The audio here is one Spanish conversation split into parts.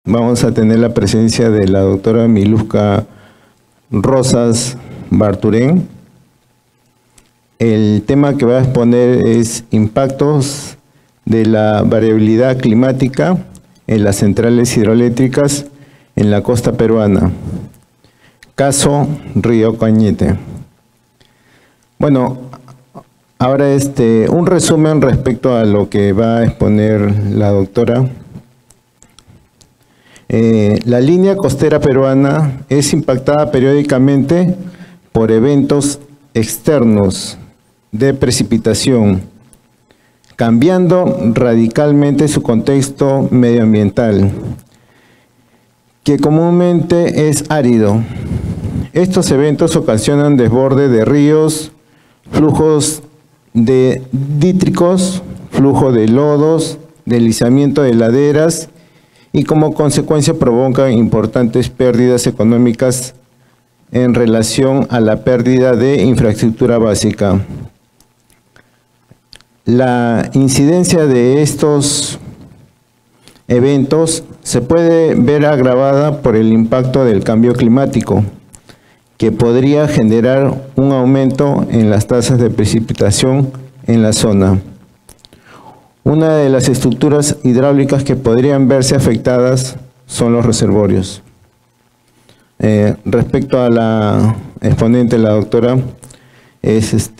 vamos a tener la presencia de la doctora Miluska Rosas Barturén. El tema que va a exponer es impactos de la variabilidad climática en las centrales hidroeléctricas en la costa peruana. Caso Río Cañete. Bueno, ahora un resumen respecto a lo que va a exponer la doctora. La línea costera peruana es impactada periódicamente por eventos externos de precipitación, cambiando radicalmente su contexto medioambiental, que comúnmente es árido. Estos eventos ocasionan desborde de ríos, flujos de dítricos, flujo de lodos, deslizamiento de laderas y como consecuencia provocan importantes pérdidas económicas en relación a la pérdida de infraestructura básica. La incidencia de estos eventos se puede ver agravada por el impacto del cambio climático, que podría generar un aumento en las tasas de precipitación en la zona. Una de las estructuras hidráulicas que podrían verse afectadas son los reservorios. Respecto a la exponente, la doctora es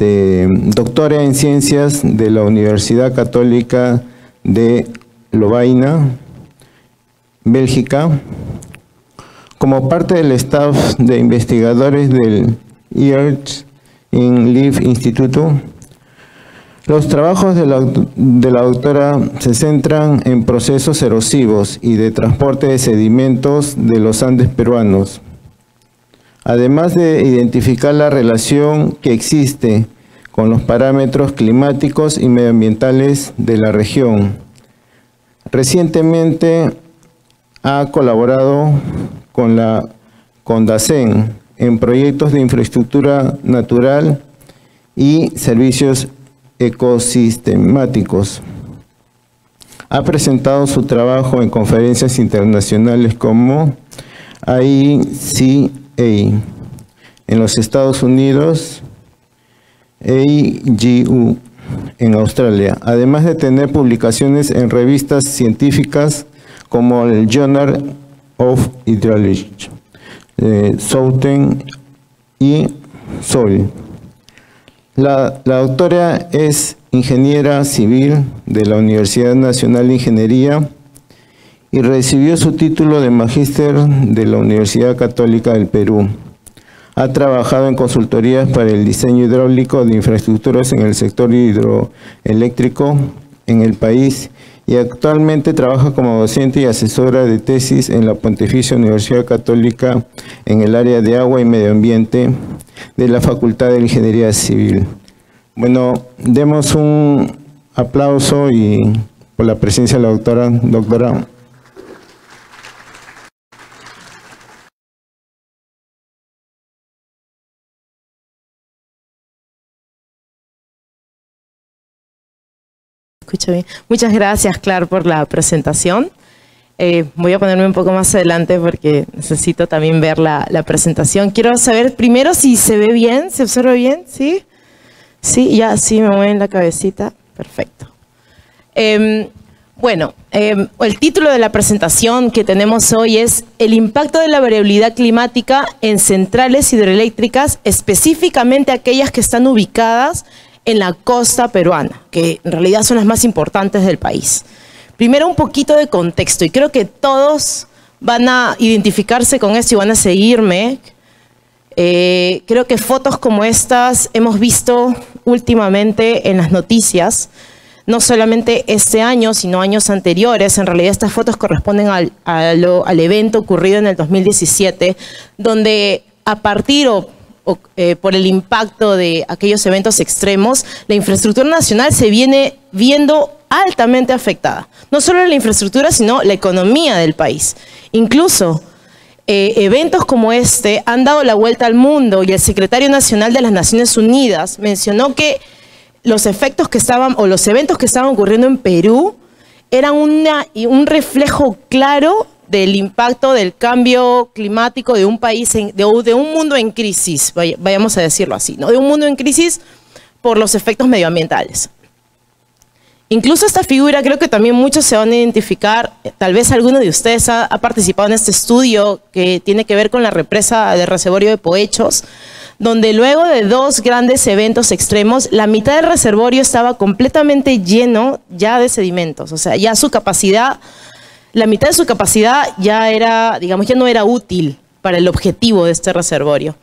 doctora en Ciencias de la Universidad Católica de Lovaina, Bélgica. Como parte del staff de investigadores del Earth in Life Institute, los trabajos de la doctora se centran en procesos erosivos y de transporte de sedimentos de los Andes peruanos, además de identificar la relación que existe con los parámetros climáticos y medioambientales de la región. Recientemente ha colaborado con DACEN en proyectos de infraestructura natural y servicios ecosistemáticos. Ha presentado su trabajo en conferencias internacionales como ICA en los Estados Unidos, AGU en Australia, además de tener publicaciones en revistas científicas como el Journal of Hydraulic, Southern y Soil. La doctora es ingeniera civil de la Universidad Nacional de Ingeniería y recibió su título de magíster de la Universidad Católica del Perú. Ha trabajado en consultorías para el diseño hidráulico de infraestructuras en el sector hidroeléctrico en el país y actualmente trabaja como docente y asesora de tesis en la Pontificia Universidad Católica en el área de agua y medio ambiente de la Facultad de Ingeniería Civil. Bueno, demos un aplauso por la presencia de la doctora. Escucho bien. Muchas gracias, Clar, por la presentación. Voy a ponerme un poco más adelante porque necesito también ver la presentación. Quiero saber primero si se ve bien, se observa bien, ¿sí? Sí, ya, sí, me mueven la cabecita. Perfecto. Bueno, el título de la presentación que tenemos hoy es El impacto de la variabilidad climática en centrales hidroeléctricas, específicamente aquellas que están ubicadas en la costa peruana, que en realidad son las más importantes del país. Primero un poquito de contexto, y creo que todos van a identificarse con esto y van a seguirme. Creo que fotos como estas hemos visto últimamente en las noticias, no solamente este año, sino años anteriores. En realidad estas fotos corresponden al evento ocurrido en el 2017, donde a partir por el impacto de aquellos eventos extremos, la infraestructura nacional se viene viendo altamente afectada. No solo la infraestructura, sino la economía del país. Incluso eventos como este han dado la vuelta al mundo y el secretario nacional de las Naciones Unidas mencionó que los eventos que estaban ocurriendo en Perú eran un reflejo claro del impacto del cambio climático de un país, de un mundo en crisis, vayamos a decirlo así, ¿no? De un mundo en crisis por los efectos medioambientales. Incluso esta figura, creo que también muchos se van a identificar, tal vez alguno de ustedes ha participado en este estudio que tiene que ver con la represa del reservorio de Poechos, donde luego de 2 grandes eventos extremos, la mitad del reservorio estaba completamente lleno ya de sedimentos, o sea, ya su capacidad, la mitad de su capacidad ya era, digamos, ya no era útil para el objetivo de este reservorio.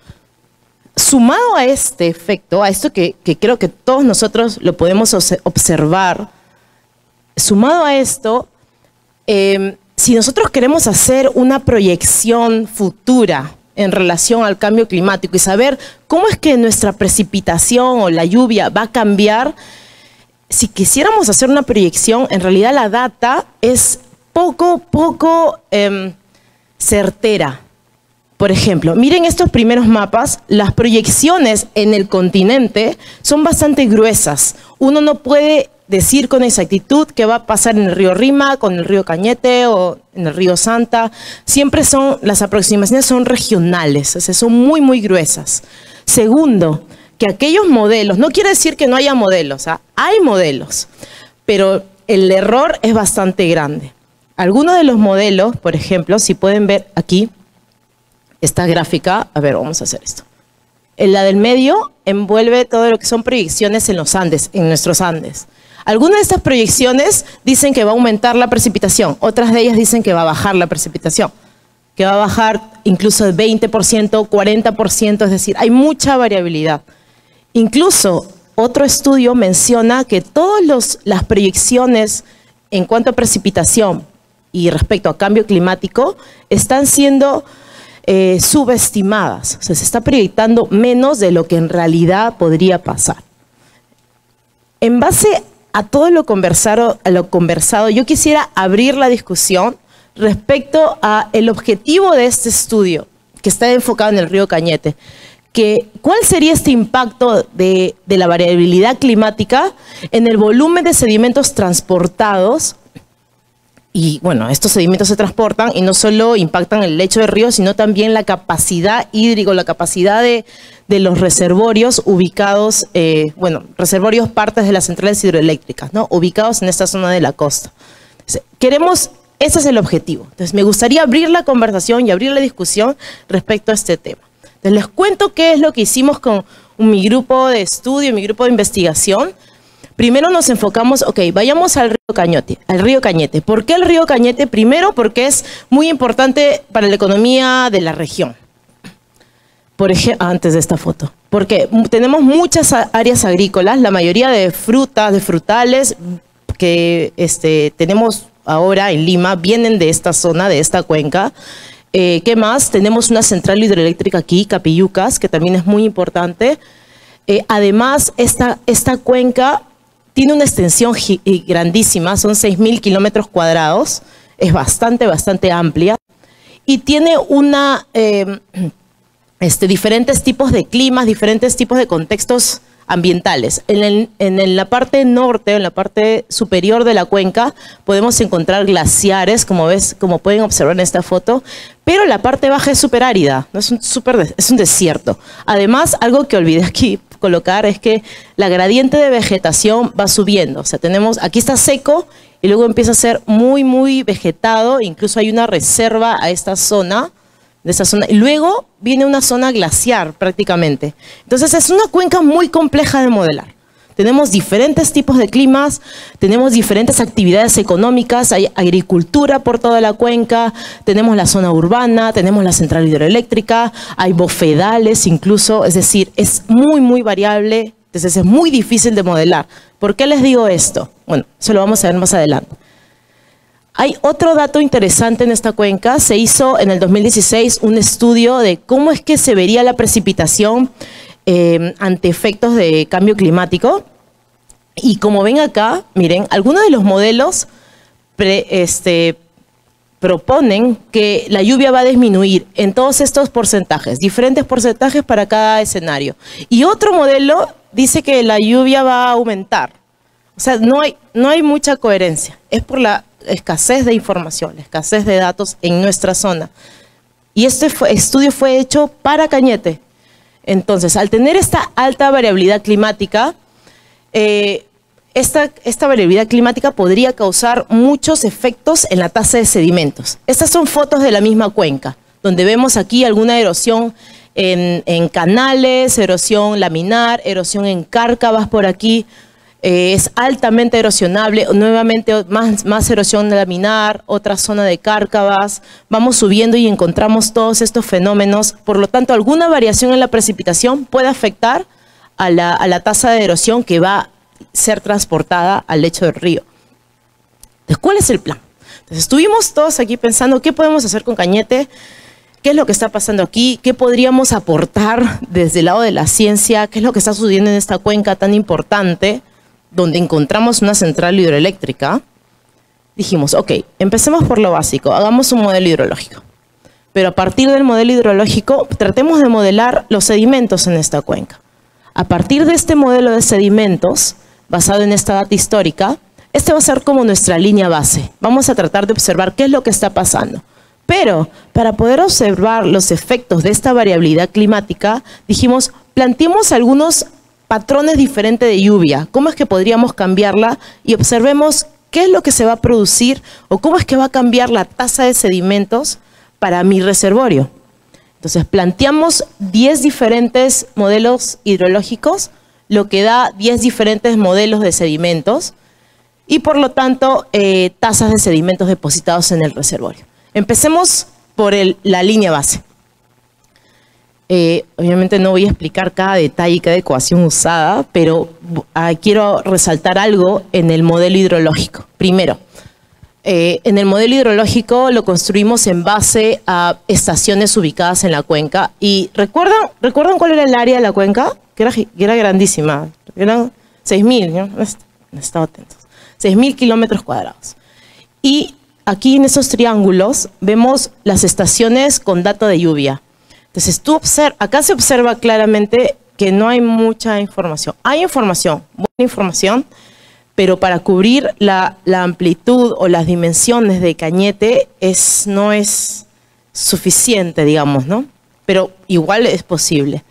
Sumado a este efecto, a esto que creo que todos nosotros lo podemos observar, sumado a esto, si nosotros queremos hacer una proyección futura en relación al cambio climático y saber cómo es que nuestra precipitación o la lluvia va a cambiar, si quisiéramos hacer una proyección, en realidad la data es poco certera. Por ejemplo, miren estos primeros mapas, las proyecciones en el continente son bastante gruesas. Uno no puede decir con exactitud qué va a pasar en el río Rima, con el río Cañete o en el río Santa. Siempre las aproximaciones son regionales, o sea, son muy gruesas. Segundo, que aquellos modelos, no quiere decir que no haya modelos, ¿ah? Hay modelos, pero el error es bastante grande. Algunos de los modelos, por ejemplo, si pueden ver aquí, esta gráfica, a ver, vamos a hacer esto. La del medio envuelve todo lo que son proyecciones en los Andes, en nuestros Andes. Algunas de estas proyecciones dicen que va a aumentar la precipitación, otras de ellas dicen que va a bajar la precipitación, que va a bajar incluso el 20%, 40%, es decir, hay mucha variabilidad. Incluso otro estudio menciona que todas las proyecciones en cuanto a precipitación y respecto a cambio climático están siendo subestimadas, o sea, se está proyectando menos de lo que en realidad podría pasar. En base a todo lo conversado, yo quisiera abrir la discusión respecto a el objetivo de este estudio, que está enfocado en el río Cañete, ¿cuál sería este impacto de la variabilidad climática en el volumen de sedimentos transportados? Y bueno, estos sedimentos se transportan y no solo impactan el lecho del río, sino también la capacidad hídrica, la capacidad de los reservorios ubicados, reservorios partes de las centrales hidroeléctricas, ¿no? Ubicados en esta zona de la costa. Ese es el objetivo. Entonces, me gustaría abrir la conversación y abrir la discusión respecto a este tema. Entonces, les cuento qué es lo que hicimos con mi grupo de estudio, mi grupo de investigación. Primero nos enfocamos, vayamos al río Cañete. ¿Por qué el río Cañete? Primero, porque es muy importante para la economía de la región. Por ejemplo, antes de esta foto. Porque tenemos muchas áreas agrícolas, la mayoría de frutas, de frutales que tenemos ahora en Lima, vienen de esta zona, de esta cuenca. ¿Qué más? Tenemos una central hidroeléctrica aquí, Capillucas, que también es muy importante. Además, esta cuenca tiene una extensión grandísima, son 6.000 kilómetros cuadrados, es bastante amplia y tiene diferentes tipos de climas, diferentes tipos de contextos ambientales. En la parte norte, en la parte superior de la cuenca, podemos encontrar glaciares, como pueden observar en esta foto, pero la parte baja es súper árida, ¿no? Es un desierto. Además, algo que olvidé aquí colocar es que la gradiente de vegetación va subiendo. O sea, aquí está seco y luego empieza a ser muy vegetado, incluso hay una reserva a esta zona, y luego viene una zona glaciar prácticamente. Entonces es una cuenca muy compleja de modelar. Tenemos diferentes tipos de climas, tenemos diferentes actividades económicas, hay agricultura por toda la cuenca, tenemos la zona urbana, tenemos la central hidroeléctrica, hay bofedales incluso, es decir, es muy variable, entonces es muy difícil de modelar. ¿Por qué les digo esto? Bueno, eso lo vamos a ver más adelante. Hay otro dato interesante en esta cuenca. Se hizo en el 2016 un estudio de cómo es que se vería la precipitación ante efectos de cambio climático. Y como ven acá, miren, algunos de los modelos proponen que la lluvia va a disminuir en todos estos porcentajes, diferentes porcentajes para cada escenario. Y otro modelo dice que la lluvia va a aumentar. O sea, no hay mucha coherencia. Es por la escasez de información, la escasez de datos en nuestra zona. Y este estudio fue hecho para Cañete. Entonces, al tener esta alta variabilidad climática, esta variabilidad climática podría causar muchos efectos en la tasa de sedimentos. Estas son fotos de la misma cuenca, donde vemos aquí alguna erosión en canales, erosión laminar, erosión en cárcavas por aquí. Es altamente erosionable, nuevamente más erosión laminar, otra zona de cárcavas. Vamos subiendo y encontramos todos estos fenómenos. Por lo tanto, alguna variación en la precipitación puede afectar a la tasa de erosión que va a ser transportada al lecho del río. Entonces, ¿cuál es el plan? Entonces, estuvimos todos aquí pensando qué podemos hacer con Cañete, qué es lo que está pasando aquí, qué podríamos aportar desde el lado de la ciencia, qué es lo que está sucediendo en esta cuenca tan importante, donde encontramos una central hidroeléctrica. Dijimos, ok, empecemos por lo básico, hagamos un modelo hidrológico. Pero a partir del modelo hidrológico, tratemos de modelar los sedimentos en esta cuenca. A partir de este modelo de sedimentos, basado en esta data histórica, este va a ser como nuestra línea base. Vamos a tratar de observar qué es lo que está pasando. Pero para poder observar los efectos de esta variabilidad climática, dijimos, planteemos algunos patrones diferentes de lluvia, cómo es que podríamos cambiarla y observemos qué es lo que se va a producir o cómo es que va a cambiar la tasa de sedimentos para mi reservorio. Entonces planteamos 10 diferentes modelos hidrológicos, lo que da 10 diferentes modelos de sedimentos y por lo tanto tasas de sedimentos depositados en el reservorio. Empecemos por la línea base. Obviamente no voy a explicar cada detalle y cada ecuación usada, pero quiero resaltar algo en el modelo hidrológico. Primero, en el modelo hidrológico lo construimos en base a estaciones ubicadas en la cuenca. ¿Y recuerdan cuál era el área de la cuenca? Que era grandísima. Eran 6.000, ¿no? No estaba atentos. 6.000 kilómetros cuadrados. Y aquí en esos triángulos vemos las estaciones con data de lluvia. Entonces, acá se observa claramente que no hay mucha información. Hay información, buena información, pero para cubrir la amplitud o las dimensiones de Cañete no es suficiente, digamos, ¿no? Pero igual es posible.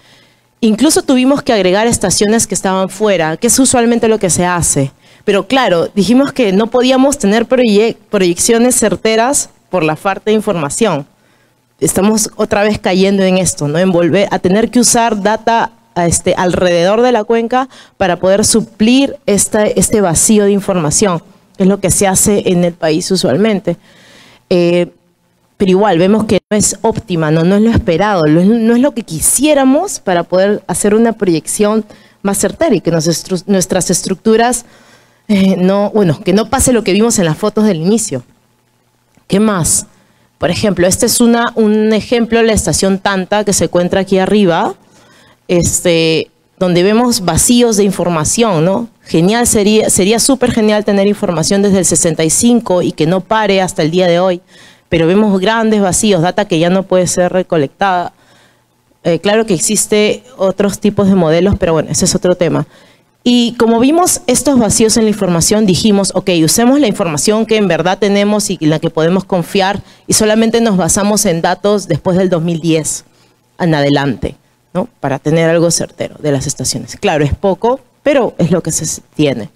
Incluso tuvimos que agregar estaciones que estaban fuera, que es usualmente lo que se hace. Pero claro, dijimos que no podíamos tener proyecciones certeras por la falta de información. Estamos otra vez cayendo en esto, ¿no? En volver a tener que usar data alrededor de la cuenca para poder suplir este vacío de información, que es lo que se hace en el país usualmente. Pero igual vemos que no es óptima, no es lo esperado, no es lo que quisiéramos para poder hacer una proyección más certera y que nuestras estructuras, que no pase lo que vimos en las fotos del inicio. ¿Qué más? Por ejemplo, este es un ejemplo de la estación Tanta que se encuentra aquí arriba, donde vemos vacíos de información, ¿no? Genial, sería súper genial tener información desde el 65 y que no pare hasta el día de hoy, pero vemos grandes vacíos, data que ya no puede ser recolectada. Claro que existe otros tipos de modelos, pero bueno, ese es otro tema. Y como vimos estos vacíos en la información, dijimos, ok, usemos la información que en verdad tenemos y en la que podemos confiar y solamente nos basamos en datos después del 2010 en adelante, ¿no? Para tener algo certero de las estaciones. Claro, es poco, pero es lo que se tiene.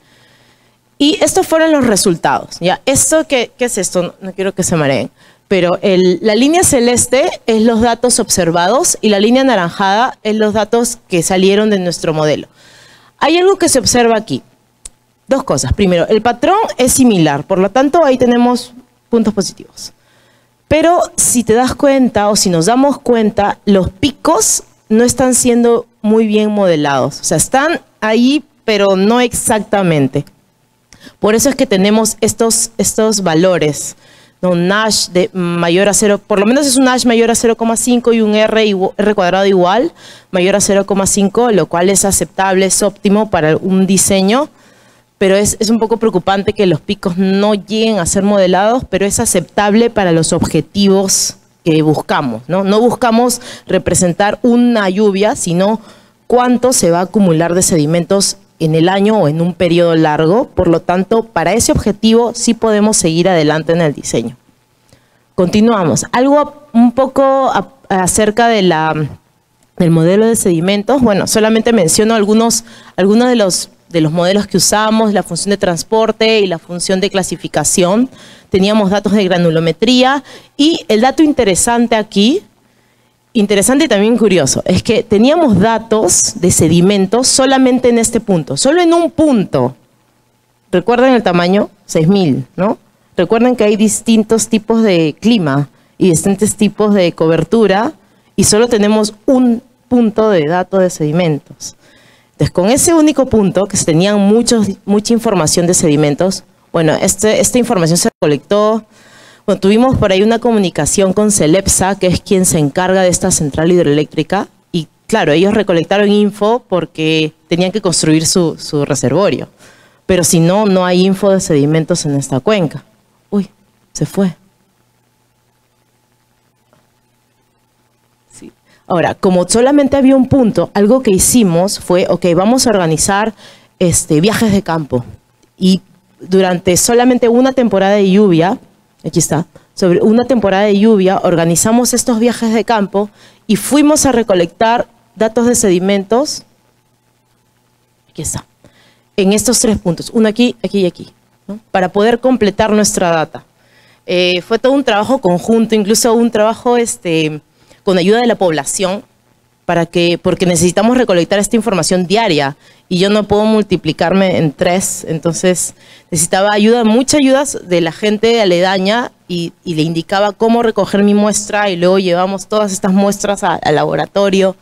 Y estos fueron los resultados, ¿ya? ¿Qué es esto? No quiero que se mareen. Pero la línea celeste es los datos observados y la línea anaranjada es los datos que salieron de nuestro modelo. Hay algo que se observa aquí. Dos cosas. Primero, el patrón es similar, por lo tanto ahí tenemos puntos positivos. Pero si te das cuenta o si nos damos cuenta, los picos no están siendo muy bien modelados. O sea, están ahí, pero no exactamente. Por eso es que tenemos estos valores. Un Nash de mayor a 0, por lo menos es un Nash mayor a 0,5 y un R cuadrado igual, mayor a 0,5, lo cual es aceptable, es óptimo para un diseño, pero es un poco preocupante que los picos no lleguen a ser modelados, pero es aceptable para los objetivos que buscamos, ¿no? No buscamos representar una lluvia, sino cuánto se va a acumular de sedimentos en el año o en un periodo largo. Por lo tanto, para ese objetivo sí podemos seguir adelante en el diseño. Continuamos. Algo un poco acerca de del modelo de sedimentos. Bueno, solamente menciono algunos de los modelos que usamos, la función de transporte y la función de clasificación. Teníamos datos de granulometría y el dato interesante aquí, interesante y también curioso, es que teníamos datos de sedimentos solamente en este punto, solo en un punto. ¿Recuerden el tamaño? 6.000, ¿no? Recuerden que hay distintos tipos de clima y distintos tipos de cobertura y solo tenemos un punto de datos de sedimentos. Entonces, con ese único punto, que tenían mucha información de sedimentos, bueno, esta información se recolectó. Bueno, tuvimos por ahí una comunicación con CELEPSA, que es quien se encarga de esta central hidroeléctrica, y claro, ellos recolectaron info porque tenían que construir su reservorio. Pero si no, no hay info de sedimentos en esta cuenca. Uy, se fue. Sí. Ahora, como solamente había un punto, algo que hicimos fue, ok, vamos a organizar viajes de campo. Y durante solamente una temporada de lluvia, aquí está, sobre una temporada de lluvia, organizamos estos viajes de campo y fuimos a recolectar datos de sedimentos. Aquí está. En estos 3 puntos, uno aquí, aquí y aquí, ¿no? Para poder completar nuestra data. Fue todo un trabajo conjunto, incluso un trabajo con ayuda de la población, porque necesitamos recolectar esta información diaria y yo no puedo multiplicarme en 3, entonces necesitaba mucha ayuda de la gente aledaña y le indicaba cómo recoger mi muestra y luego llevamos todas estas muestras al laboratorio.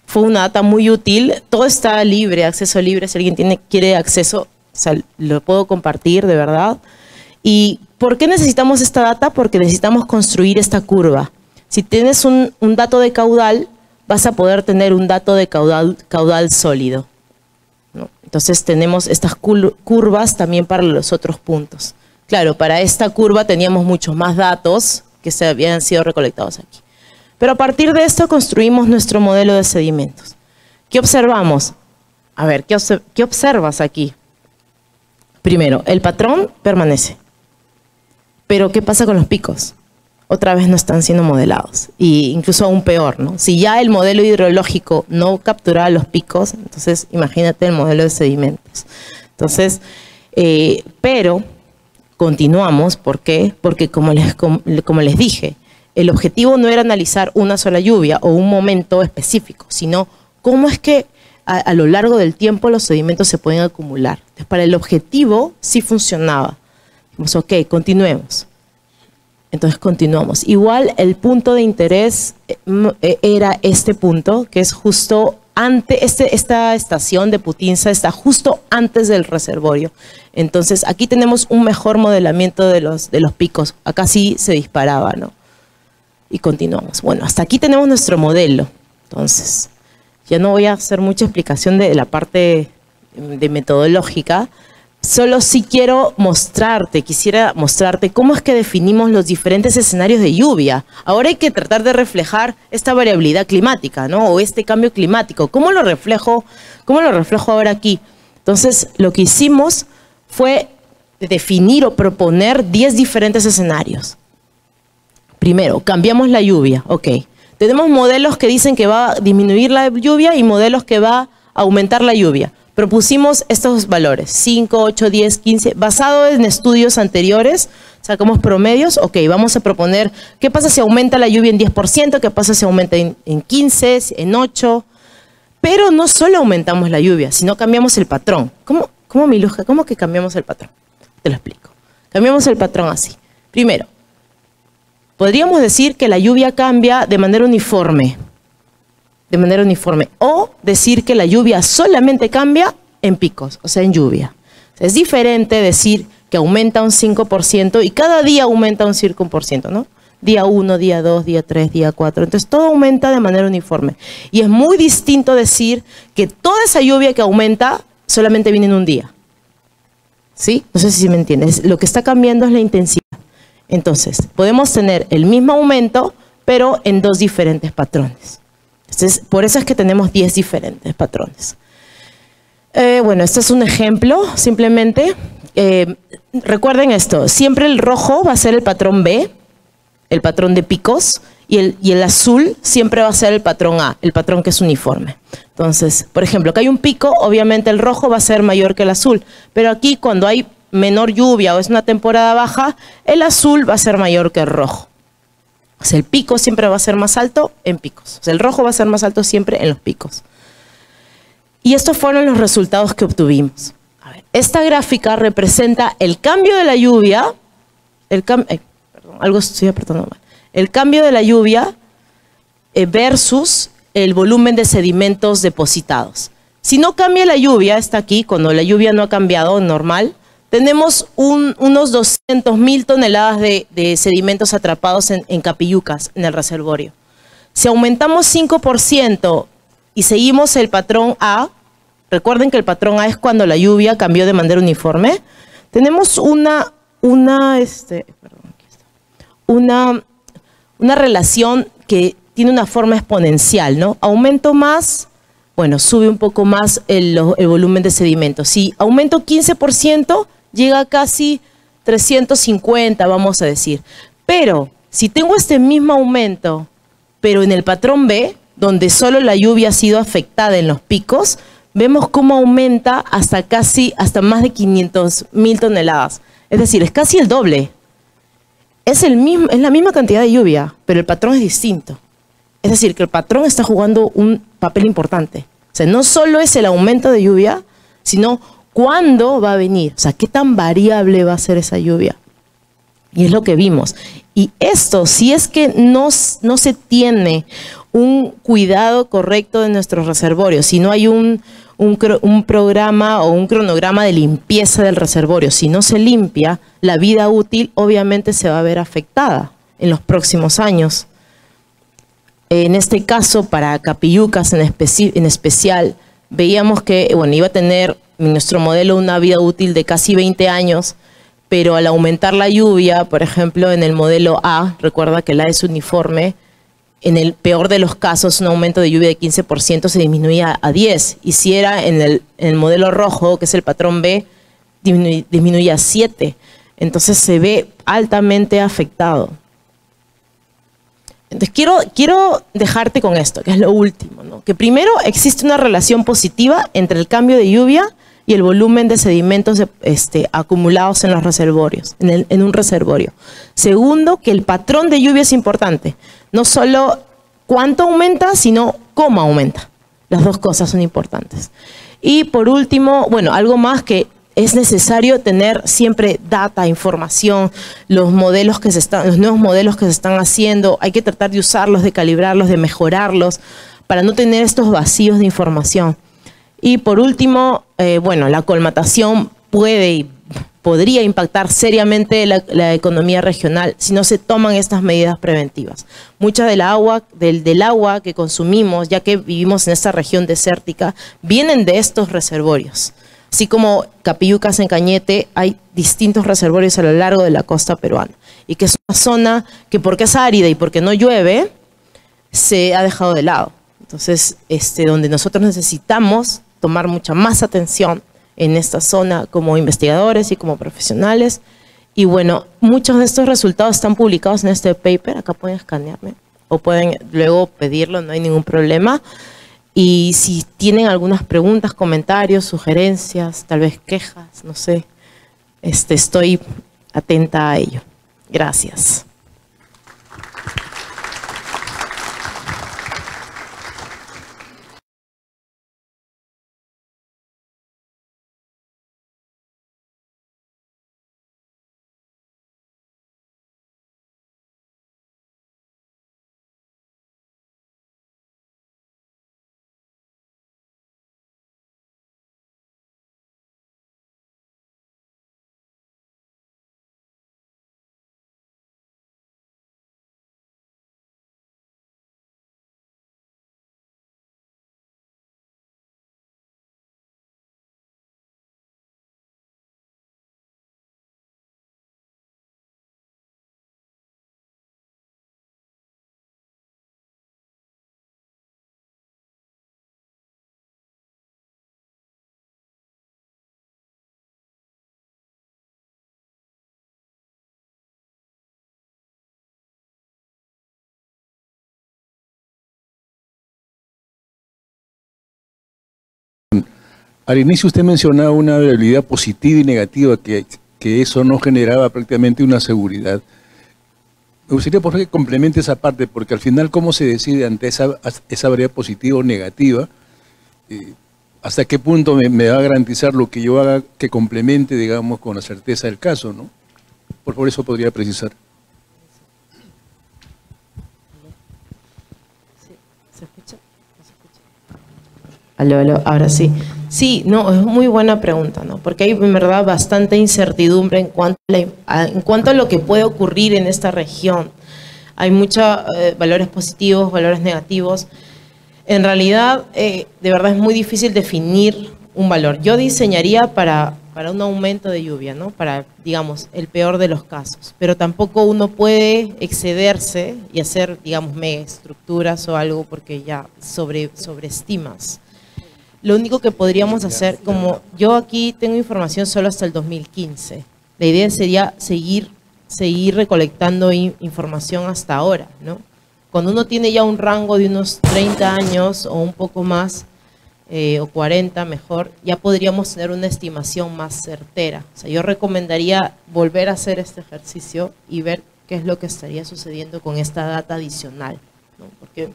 Fue una data muy útil, todo está libre, acceso libre, si alguien quiere acceso, o sea, lo puedo compartir de verdad. ¿Y por qué necesitamos esta data? Porque necesitamos construir esta curva. Si tienes un dato de caudal, vas a poder tener un dato de caudal sólido, ¿no? Entonces tenemos estas curvas también para los otros puntos. Claro, para esta curva teníamos muchos más datos que se habían sido recolectados aquí. Pero a partir de esto construimos nuestro modelo de sedimentos. ¿Qué observamos? A ver, ¿qué observas aquí? Primero, el patrón permanece. Pero ¿qué pasa con los picos? Otra vez no están siendo modelados. Y incluso aún peor, ¿no? Si ya el modelo hidrológico no capturaba los picos, entonces imagínate el modelo de sedimentos. Entonces, pero continuamos. ¿Por qué? Porque como les dije, el objetivo no era analizar una sola lluvia o un momento específico, sino cómo es que a lo largo del tiempo los sedimentos se pueden acumular. Entonces, para el objetivo sí funcionaba. Dijimos, ok, continuemos. Entonces continuamos. Igual el punto de interés era este punto, que es justo antes, esta estación de Putinsa está justo antes del reservorio. Entonces aquí tenemos un mejor modelamiento de los picos. Acá sí se disparaba, ¿no? Y continuamos. Bueno, hasta aquí tenemos nuestro modelo. Entonces, ya no voy a hacer mucha explicación de la parte de metodológica. Solo sí quisiera mostrarte cómo es que definimos los diferentes escenarios de lluvia. Ahora hay que tratar de reflejar esta variabilidad climática, ¿no? O este cambio climático. ¿Cómo lo reflejo ahora aquí? Entonces, lo que hicimos fue definir o proponer 10 diferentes escenarios. Primero, cambiamos la lluvia. Ok. Tenemos modelos que dicen que va a disminuir la lluvia y modelos que va a aumentar la lluvia. Propusimos estos valores, 5, 8, 10, 15, basado en estudios anteriores, sacamos promedios. Ok, vamos a proponer, ¿qué pasa si aumenta la lluvia en 10%? ¿Qué pasa si aumenta en 15%, en 8%? Pero no solo aumentamos la lluvia, sino cambiamos el patrón. ¿Cómo, Miluja? ¿Cómo que cambiamos el patrón? Te lo explico. Cambiamos el patrón así. Primero, podríamos decir que la lluvia cambia de manera uniforme. O decir que la lluvia solamente cambia en picos, o sea, en lluvia. O sea, es diferente decir que aumenta un 5% y cada día aumenta un 5%, ¿no? Día 1, día 2, día 3, día 4. Entonces, todo aumenta de manera uniforme. Y es muy distinto decir que toda esa lluvia que aumenta solamente viene en un día. ¿Sí? No sé si me entiendes. Lo que está cambiando es la intensidad. Entonces, podemos tener el mismo aumento, pero en 2 diferentes patrones. Entonces, por eso es que tenemos 10 diferentes patrones. Bueno, este es un ejemplo, simplemente. Recuerden esto, siempre el rojo va a ser el patrón B, el patrón de picos, y el azul siempre va a ser el patrón A, el patrón que es uniforme. Entonces, por ejemplo, acá hay un pico, obviamente el rojo va a ser mayor que el azul, pero aquí cuando hay menor lluvia o es una temporada baja, el azul va a ser mayor que el rojo. O sea, el pico siempre va a ser más alto en picos. O sea, el rojo va a ser más alto siempre en los picos. Y estos fueron los resultados que obtuvimos. A ver, esta gráfica representa el cambio de la lluvia, el cambio de la lluvia versus el volumen de sedimentos depositados. Si no cambia la lluvia, está aquí, cuando la lluvia no ha cambiado, normal, tenemos unos 200.000 toneladas de sedimentos atrapados en Capillucas, en el reservorio. Si aumentamos 5% y seguimos el patrón A, recuerden que el patrón A es cuando la lluvia cambió de manera uniforme, tenemos una relación que tiene una forma exponencial, ¿no? Aumento más, bueno, sube un poco más el volumen de sedimentos. Si aumento 15%, llega a casi 350, vamos a decir. Pero si tengo este mismo aumento, pero en el patrón B, donde solo la lluvia ha sido afectada en los picos, vemos cómo aumenta hasta más de 500.000 toneladas. Es decir, es casi el doble. Es la misma cantidad de lluvia, pero el patrón es distinto. Es decir, que el patrón está jugando un papel importante. O sea, no solo es el aumento de lluvia, sino cuándo va a venir. O sea, qué tan variable va a ser esa lluvia. Y es lo que vimos. Y esto, si es que no se tiene un cuidado correcto de nuestros reservorios, si no hay un programa o un cronograma de limpieza del reservorio, si no se limpia, la vida útil obviamente se va a ver afectada en los próximos años. En este caso, para Capillucas en especial, veíamos que iba a tener nuestro modelo una vida útil de casi 20 años, pero al aumentar la lluvia, por ejemplo, en el modelo A, recuerda que el A es uniforme, en el peor de los casos, un aumento de lluvia de 15% se disminuía a 10%. Y si era en el modelo rojo, que es el patrón B, disminuía a 7%. Entonces se ve altamente afectado. Entonces quiero dejarte con esto, que es lo último, ¿no? Que primero existe una relación positiva entre el cambio de lluvia y el volumen de sedimentos acumulados en los reservorios, en un reservorio. Segundo, que el patrón de lluvia es importante. No solo cuánto aumenta, sino cómo aumenta. Las dos cosas son importantes. Y por último, algo más que es necesario tener siempre data, información, los nuevos modelos que se están haciendo, hay que tratar de usarlos, de calibrarlos, de mejorarlos, para no tener estos vacíos de información. Y por último, la colmatación podría impactar seriamente la economía regional si no se toman estas medidas preventivas. Mucha del agua que consumimos, ya que vivimos en esta región desértica, vienen de estos reservorios. Así como Capillucas en Cañete, hay distintos reservorios a lo largo de la costa peruana. Y que es una zona que, porque es árida y porque no llueve, se ha dejado de lado. Entonces, donde nosotros necesitamos tomar mucha más atención en esta zona como investigadores y como profesionales. Y muchos de estos resultados están publicados en este paper. Acá pueden escanearme o pueden luego pedirlo, no hay ningún problema. Y si tienen algunas preguntas, comentarios, sugerencias, tal vez quejas, no sé, estoy atenta a ello. Gracias. Al inicio usted mencionaba una variabilidad positiva y negativa, que eso no generaba prácticamente una seguridad. Me gustaría por favor que complemente esa parte, porque al final cómo se decide ante esa variabilidad positiva o negativa, hasta qué punto me va a garantizar lo que yo haga que complemente, digamos, con la certeza del caso, ¿no? Por favor, eso podría precisar. ¿Se escucha? ¿No se escucha? Aló, aló, ahora sí. Sí, no, es muy buena pregunta, ¿no? Porque hay en verdad bastante incertidumbre en cuanto a lo que puede ocurrir en esta región. Hay muchos valores positivos, valores negativos. En realidad, de verdad es muy difícil definir un valor. Yo diseñaría para un aumento de lluvia, ¿no? Para, digamos, el peor de los casos. Pero tampoco uno puede excederse y hacer, digamos, megaestructuras o algo porque ya sobreestimas. Lo único que podríamos hacer, como yo aquí tengo información solo hasta el 2015, la idea sería seguir recolectando información hasta ahora, ¿no? Cuando uno tiene ya un rango de unos 30 años o un poco más, o 40 mejor, ya podríamos tener una estimación más certera. O sea, yo recomendaría volver a hacer este ejercicio y ver qué es lo que estaría sucediendo con esta data adicional, ¿no? Porque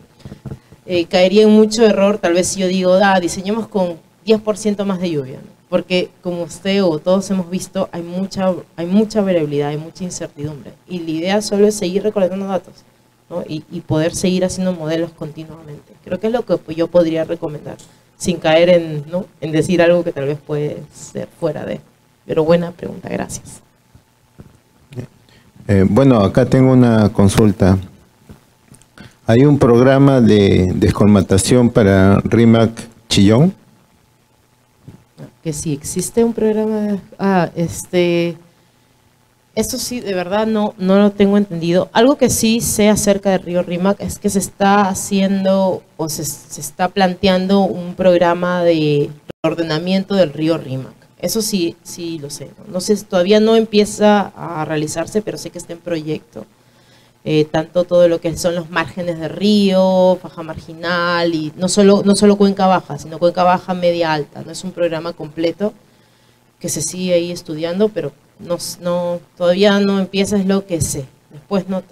caería en mucho error, tal vez si yo digo, diseñemos con 10% más de lluvia, ¿no? Porque como usted o todos hemos visto, hay mucha variabilidad, hay mucha incertidumbre. Y la idea solo es seguir recolectando datos, ¿no? y poder seguir haciendo modelos continuamente. Creo que es lo que yo podría recomendar, sin caer en, ¿no?, en decir algo que tal vez puede ser fuera de. Pero buena pregunta, gracias. Bueno, acá tengo una consulta. ¿Hay un programa de descolmatación para RIMAC Chillón? Que sí existe un programa de... Esto sí, de verdad no lo tengo entendido. Algo que sí sé acerca del río Rímac es que se está haciendo o se está planteando un programa de ordenamiento del río Rímac. Eso sí lo sé. No sé, todavía no empieza a realizarse, pero sé que está en proyecto. Tanto todo lo que son los márgenes de río, faja marginal, y no solo cuenca baja, sino cuenca baja, media, alta. No es un programa completo que se sigue ahí estudiando, pero todavía no empieza, es lo que sé. Después no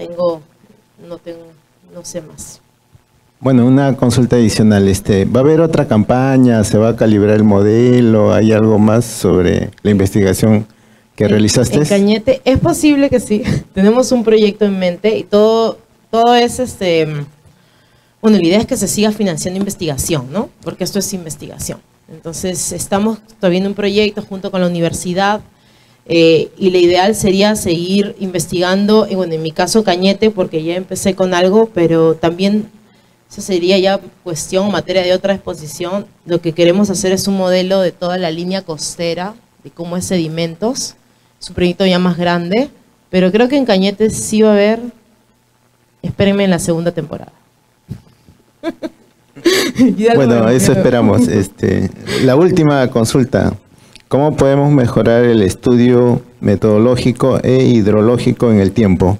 sé más. Bueno, una consulta adicional. ¿Va a haber otra campaña? ¿Se va a calibrar el modelo? ¿Hay algo más sobre la investigación que realizaste? En Cañete es posible que sí. Tenemos un proyecto en mente y todo es bueno, la idea es que se siga financiando investigación, ¿no? Porque esto es investigación. Entonces, estamos todavía en un proyecto junto con la universidad, y la ideal sería seguir investigando, y bueno, en mi caso Cañete, porque ya empecé con algo, pero también eso sería ya cuestión o materia de otra exposición. Lo que queremos hacer es un modelo de toda la línea costera, de cómo es sedimentos. Es un proyecto ya más grande, pero creo que en Cañete sí va a haber, espérenme en la segunda temporada. Bueno, eso esperamos. La última consulta. ¿Cómo podemos mejorar el estudio metodológico e hidrológico en el tiempo?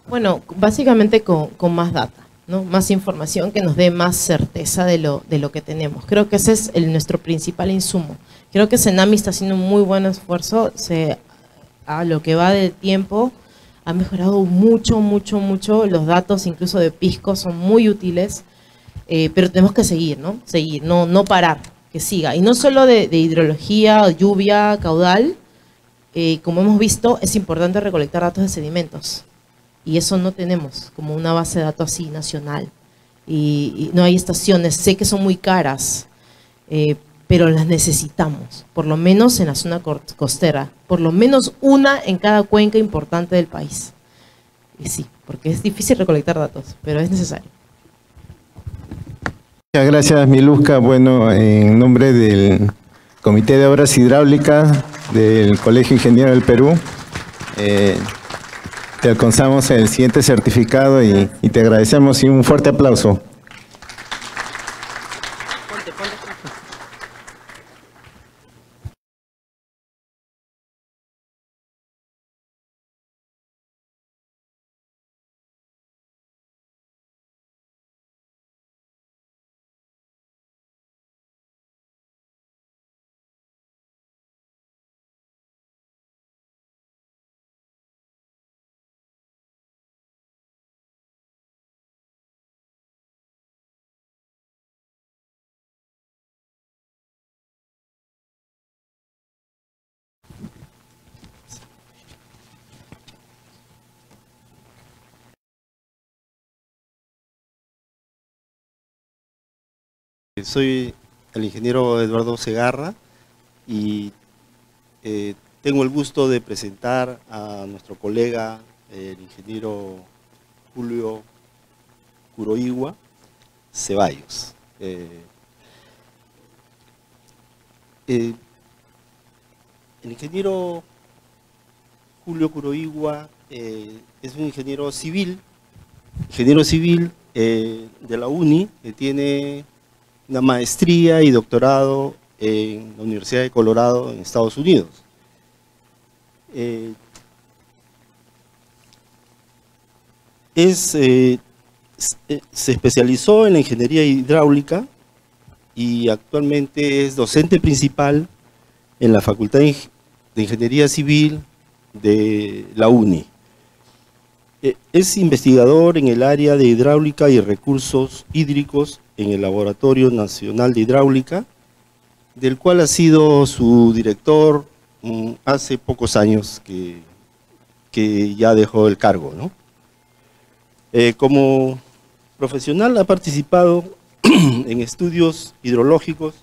Bueno, básicamente con más data, ¿no? Más información que nos dé más certeza de lo que tenemos. Creo que ese es nuestro principal insumo. Creo que Senami está haciendo un muy buen esfuerzo. A lo que va del tiempo ha mejorado mucho. Los datos incluso de Pisco son muy útiles, pero tenemos que seguir, ¿no? Seguir, no parar, que siga. Y no solo de hidrología, lluvia, caudal. Como hemos visto, es importante recolectar datos de sedimentos. Y eso no tenemos como una base de datos así nacional. Y no hay estaciones, sé que son muy caras, pero las necesitamos, por lo menos en la zona costera, por lo menos una en cada cuenca importante del país. Y sí, porque es difícil recolectar datos, pero es necesario. Muchas gracias, Miluska. Bueno, en nombre del Comité de Obras Hidráulicas del Colegio Ingeniero del Perú, te alcanzamos el siguiente certificado y te agradecemos, y un fuerte aplauso. Soy el ingeniero Eduardo Segarra y tengo el gusto de presentar a nuestro colega, el ingeniero Julio Kuroiwa Ceballos. El ingeniero Julio Kuroiwa es un ingeniero civil de la UNI, que tiene una maestría y doctorado en la Universidad de Colorado en Estados Unidos. Se especializó en la ingeniería hidráulica y actualmente es docente principal en la Facultad de Ingeniería Civil de la UNI. Es investigador en el área de hidráulica y recursos hídricos en el Laboratorio Nacional de Hidráulica, del cual ha sido su director hace pocos años que ya dejó el cargo, ¿no? Como profesional ha participado en estudios hidrológicos,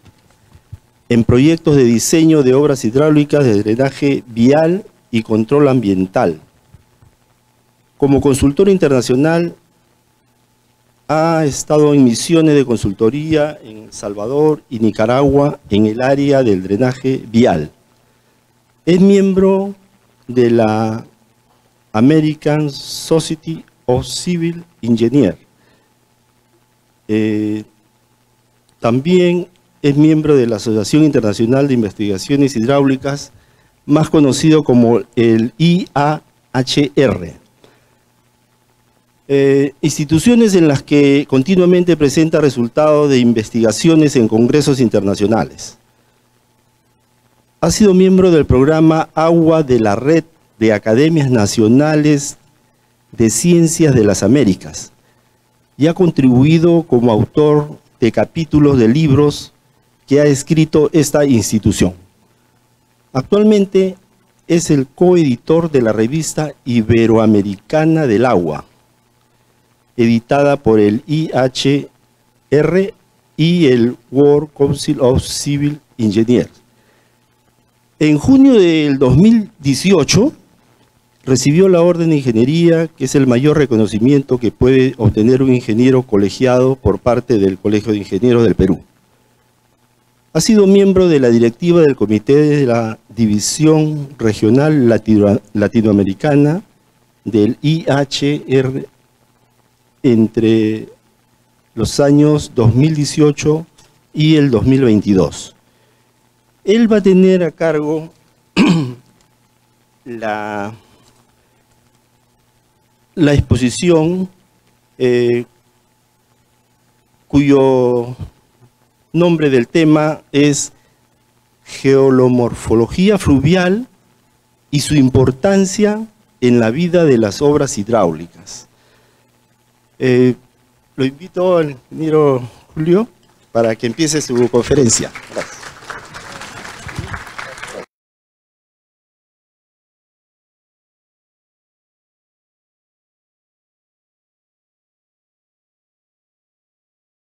en proyectos de diseño de obras hidráulicas de drenaje vial y control ambiental. Como consultor internacional ha estado en misiones de consultoría en El Salvador y Nicaragua en el área del drenaje vial. Es miembro de la American Society of Civil Engineers. También es miembro de la Asociación Internacional de Investigaciones Hidráulicas, más conocido como el IAHR. Instituciones en las que continuamente presenta resultados de investigaciones en congresos internacionales. Ha sido miembro del programa Agua de la Red de Academias Nacionales de Ciencias de las Américas y ha contribuido como autor de capítulos de libros que ha escrito esta institución. Actualmente es el coeditor de la revista Iberoamericana del Agua, editada por el IHR y el World Council of Civil Engineers. En junio del 2018 recibió la Orden de Ingeniería, que es el mayor reconocimiento que puede obtener un ingeniero colegiado por parte del Colegio de Ingenieros del Perú. Ha sido miembro de la directiva del Comité de la División Regional Latinoamericana del IHR entre los años 2018 y el 2022. Él va a tener a cargo la exposición cuyo nombre del tema es Geomorfología fluvial y su importancia en la vida de las obras hidráulicas. Lo invito al ingeniero Julio para que empiece su conferencia. Gracias.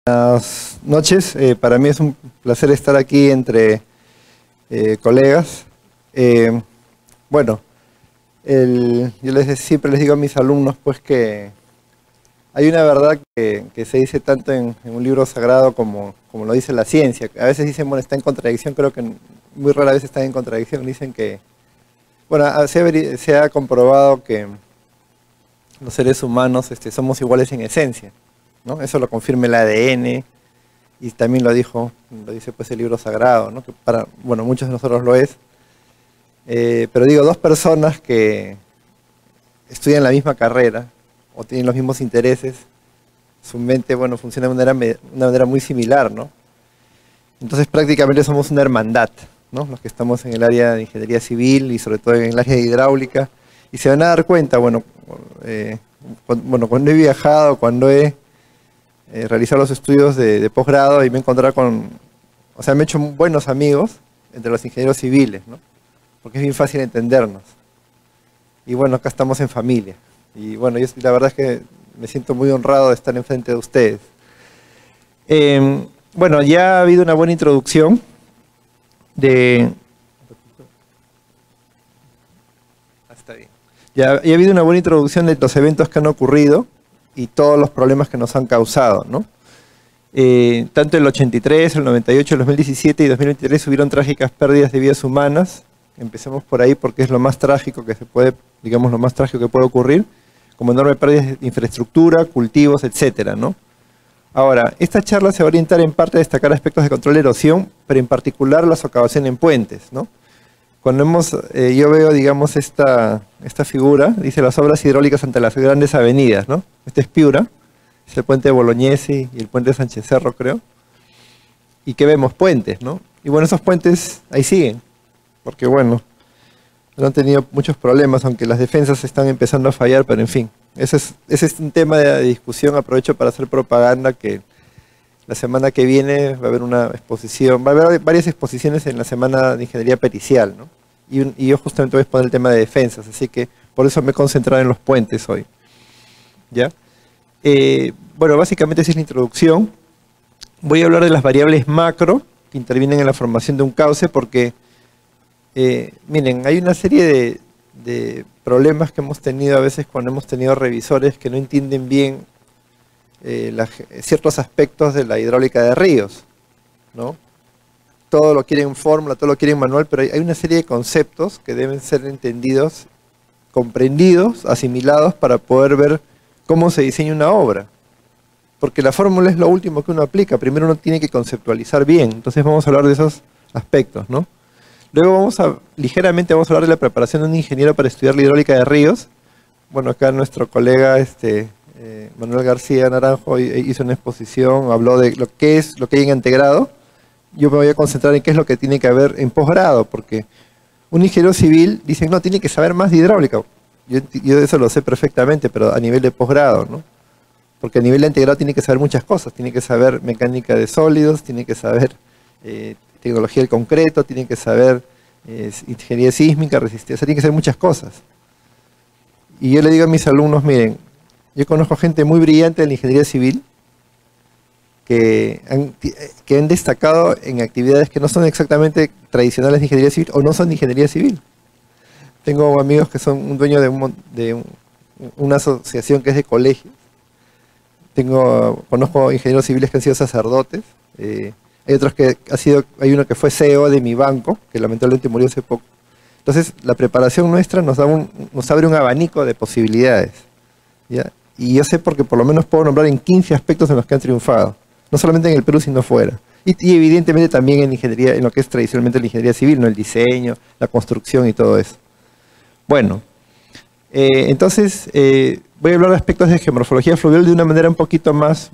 Buenas noches, para mí es un placer estar aquí entre colegas. Bueno, siempre les digo a mis alumnos pues que hay una verdad que se dice tanto en un libro sagrado como lo dice la ciencia. A veces dicen, bueno, está en contradicción, creo que muy rara vez está en contradicción. Dicen que, bueno, se ha comprobado que los seres humanos somos iguales en esencia, ¿no? Eso lo confirma el ADN y también lo dice pues el libro sagrado, ¿no? Que para, bueno, muchos de nosotros lo es. Pero digo, dos personas que estudian la misma carrera o tienen los mismos intereses, su mente, bueno, funciona de una manera muy similar, ¿no? Entonces prácticamente somos una hermandad, ¿no? Los que estamos en el área de ingeniería civil y sobre todo en el área de hidráulica, y se van a dar cuenta, bueno, cuando he viajado, cuando he realizado los estudios de posgrado y me he encontrado me he hecho buenos amigos entre los ingenieros civiles, ¿no? Porque es bien fácil entendernos. Y bueno, acá estamos en familia. Y bueno, la verdad es que me siento muy honrado de estar enfrente de ustedes. Bueno, ya ha habido una buena introducción de... Está bien. Ya ha habido una buena introducción de los eventos que han ocurrido y todos los problemas que nos han causado, ¿no? Tanto el 83, el 98, el 2017 y 2023 hubieron trágicas pérdidas de vidas humanas. Empecemos por ahí porque es lo más trágico que se puede, digamos, lo más trágico que puede ocurrir, como enormes pérdidas de infraestructura, cultivos, etcétera, ¿no? Ahora, esta charla se va a orientar en parte a destacar aspectos de control de erosión, pero en particular la socavación en puentes, ¿no? Cuando yo veo, digamos, esta figura, dice las obras hidráulicas ante las grandes avenidas, ¿no? Este es Piura, es el puente de Bolognesi y el puente de Sánchez Cerro, creo. ¿Y qué vemos? Puentes, ¿no? Y bueno, esos puentes ahí siguen, porque bueno, no han tenido muchos problemas, aunque las defensas están empezando a fallar, pero en fin. Ese es un tema de discusión. Aprovecho para hacer propaganda que la semana que viene va a haber una exposición, va a haber varias exposiciones en la Semana de Ingeniería Pericial, ¿no? Y yo justamente voy a exponer el tema de defensas, así que por eso me he concentrado en los puentes hoy. ¿Ya? Bueno, básicamente esa es la introducción. Voy a hablar de las variables macro que intervienen en la formación de un cauce porque, miren, hay una serie de problemas que hemos tenido a veces cuando hemos tenido revisores que no entienden bien ciertos aspectos de la hidráulica de ríos, ¿no? Todo lo quieren en fórmula, todo lo quieren en manual, pero hay una serie de conceptos que deben ser entendidos, comprendidos, asimilados para poder ver cómo se diseña una obra. Porque la fórmula es lo último que uno aplica, primero uno tiene que conceptualizar bien, entonces vamos a hablar de esos aspectos, ¿no? Luego ligeramente vamos a hablar de la preparación de un ingeniero para estudiar la hidráulica de ríos. Bueno, acá nuestro colega Manuel García Naranjo hizo una exposición, habló de lo que hay en integrado. Yo me voy a concentrar en qué es lo que tiene que haber en posgrado, porque un ingeniero civil dice, no, tiene que saber más de hidráulica. Yo eso lo sé perfectamente, pero a nivel de posgrado, ¿no? Porque a nivel de integrado tiene que saber muchas cosas, tiene que saber mecánica de sólidos, tiene que saber tecnología del concreto, tiene que saber ingeniería sísmica, resistencia, tiene que saber muchas cosas. Y yo le digo a mis alumnos, miren, yo conozco gente muy brillante de la ingeniería civil que han destacado en actividades que no son exactamente tradicionales de ingeniería civil o no son de ingeniería civil. Tengo amigos que son un dueño de una asociación que es de colegios. Conozco ingenieros civiles que han sido sacerdotes. Hay otros hay uno que fue CEO de mi banco, que lamentablemente murió hace poco. Entonces, la preparación nuestra nos abre un abanico de posibilidades, ¿ya? Y yo sé porque por lo menos puedo nombrar en 15 aspectos en los que han triunfado. No solamente en el Perú, sino fuera. Y evidentemente también en ingeniería, en lo que es tradicionalmente la ingeniería civil, ¿no? El diseño, la construcción y todo eso. Bueno, entonces voy a hablar de aspectos de geomorfología fluvial de una manera un poquito más,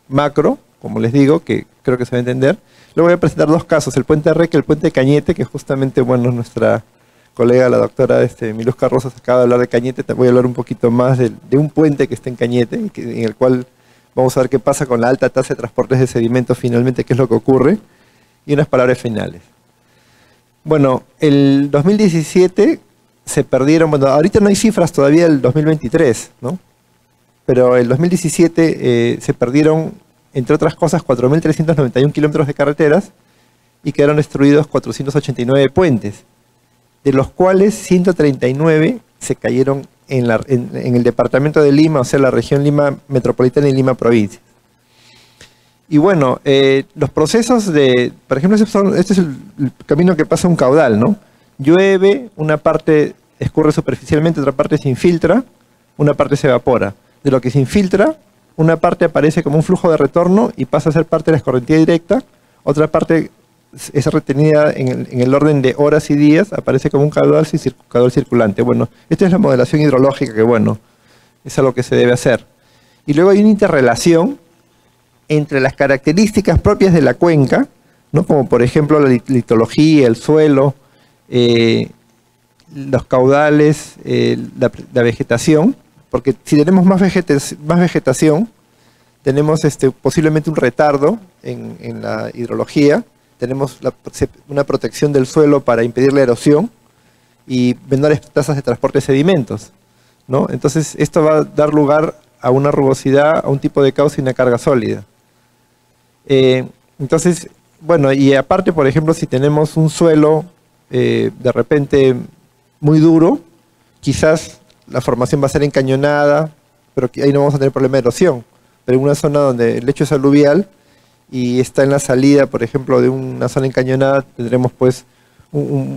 macro, como les digo, que creo que se va a entender. Luego voy a presentar dos casos, el puente Reque y el puente Cañete, que justamente, nuestra colega, la doctora Miluska Rosas, acaba de hablar de Cañete. Te voy a hablar un poquito más de un puente que está en Cañete, en el cual vamos a ver qué pasa con la alta tasa de transportes de sedimentos finalmente, qué es lo que ocurre, y unas palabras finales. Bueno, el 2017 se perdieron, ahorita no hay cifras todavía del 2023, ¿no? Pero el 2017 se perdieron, entre otras cosas, 4.391 kilómetros de carreteras y quedaron destruidos 489 puentes, de los cuales 139 se cayeron en el departamento de Lima, o sea, la región Lima Metropolitana y Lima Provincia. Y bueno, los procesos por ejemplo, este es el camino que pasa un caudal, ¿no? Llueve, una parte escurre superficialmente, otra parte se infiltra, una parte se evapora. De lo que se infiltra, una parte aparece como un flujo de retorno y pasa a ser parte de la escorrentía directa, otra parte es retenida en el orden de horas y días, aparece como un caudal circulante. Bueno, esta es la modelación hidrológica que, es algo que se debe hacer. Y luego hay una interrelación entre las características propias de la cuenca, ¿no? Como por ejemplo la litología, el suelo, los caudales, la vegetación, porque si tenemos más vegetación, tenemos posiblemente un retardo en la hidrología, tenemos una protección del suelo para impedir la erosión y menores tasas de transporte de sedimentos, ¿no? Entonces esto va a dar lugar a una rugosidad, a un tipo de cauce y una carga sólida. Entonces, bueno, y aparte, por ejemplo, si tenemos un suelo de repente muy duro, quizás la formación va a ser encañonada, pero ahí no vamos a tener problema de erosión. Pero en una zona donde el lecho es aluvial y está en la salida, por ejemplo, de una zona encañonada, tendremos pues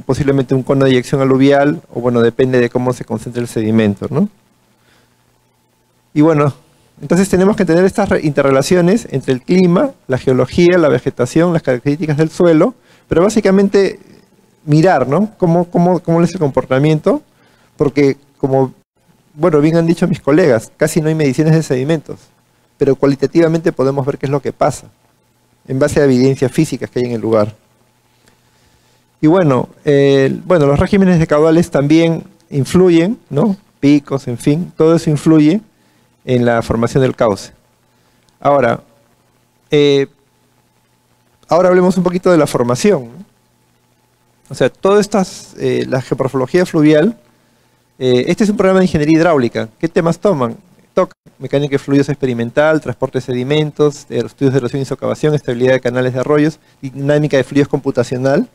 posiblemente un cono de eyección aluvial, o bueno, depende de cómo se concentre el sedimento, ¿no? Y bueno, entonces tenemos que tener estas interrelaciones entre el clima, la geología, la vegetación, las características del suelo, pero básicamente mirar, ¿no? Cómo es el comportamiento, porque como, bueno, bien han dicho mis colegas, casi no hay mediciones de sedimentos, pero cualitativamente podemos ver qué es lo que pasa, en base a evidencias físicas que hay en el lugar. Y bueno, los regímenes de caudales también influyen, ¿no? Picos, en fin, todo eso influye en la formación del cauce. Ahora hablemos un poquito de la formación, ¿no? O sea, todas estas, la geomorfología fluvial, este es un programa de ingeniería hidráulica. ¿Qué temas tocan mecánica de fluidos experimental, transporte de sedimentos, estudios de erosión y socavación, estabilidad de canales de arroyos, dinámica de fluidos computacional,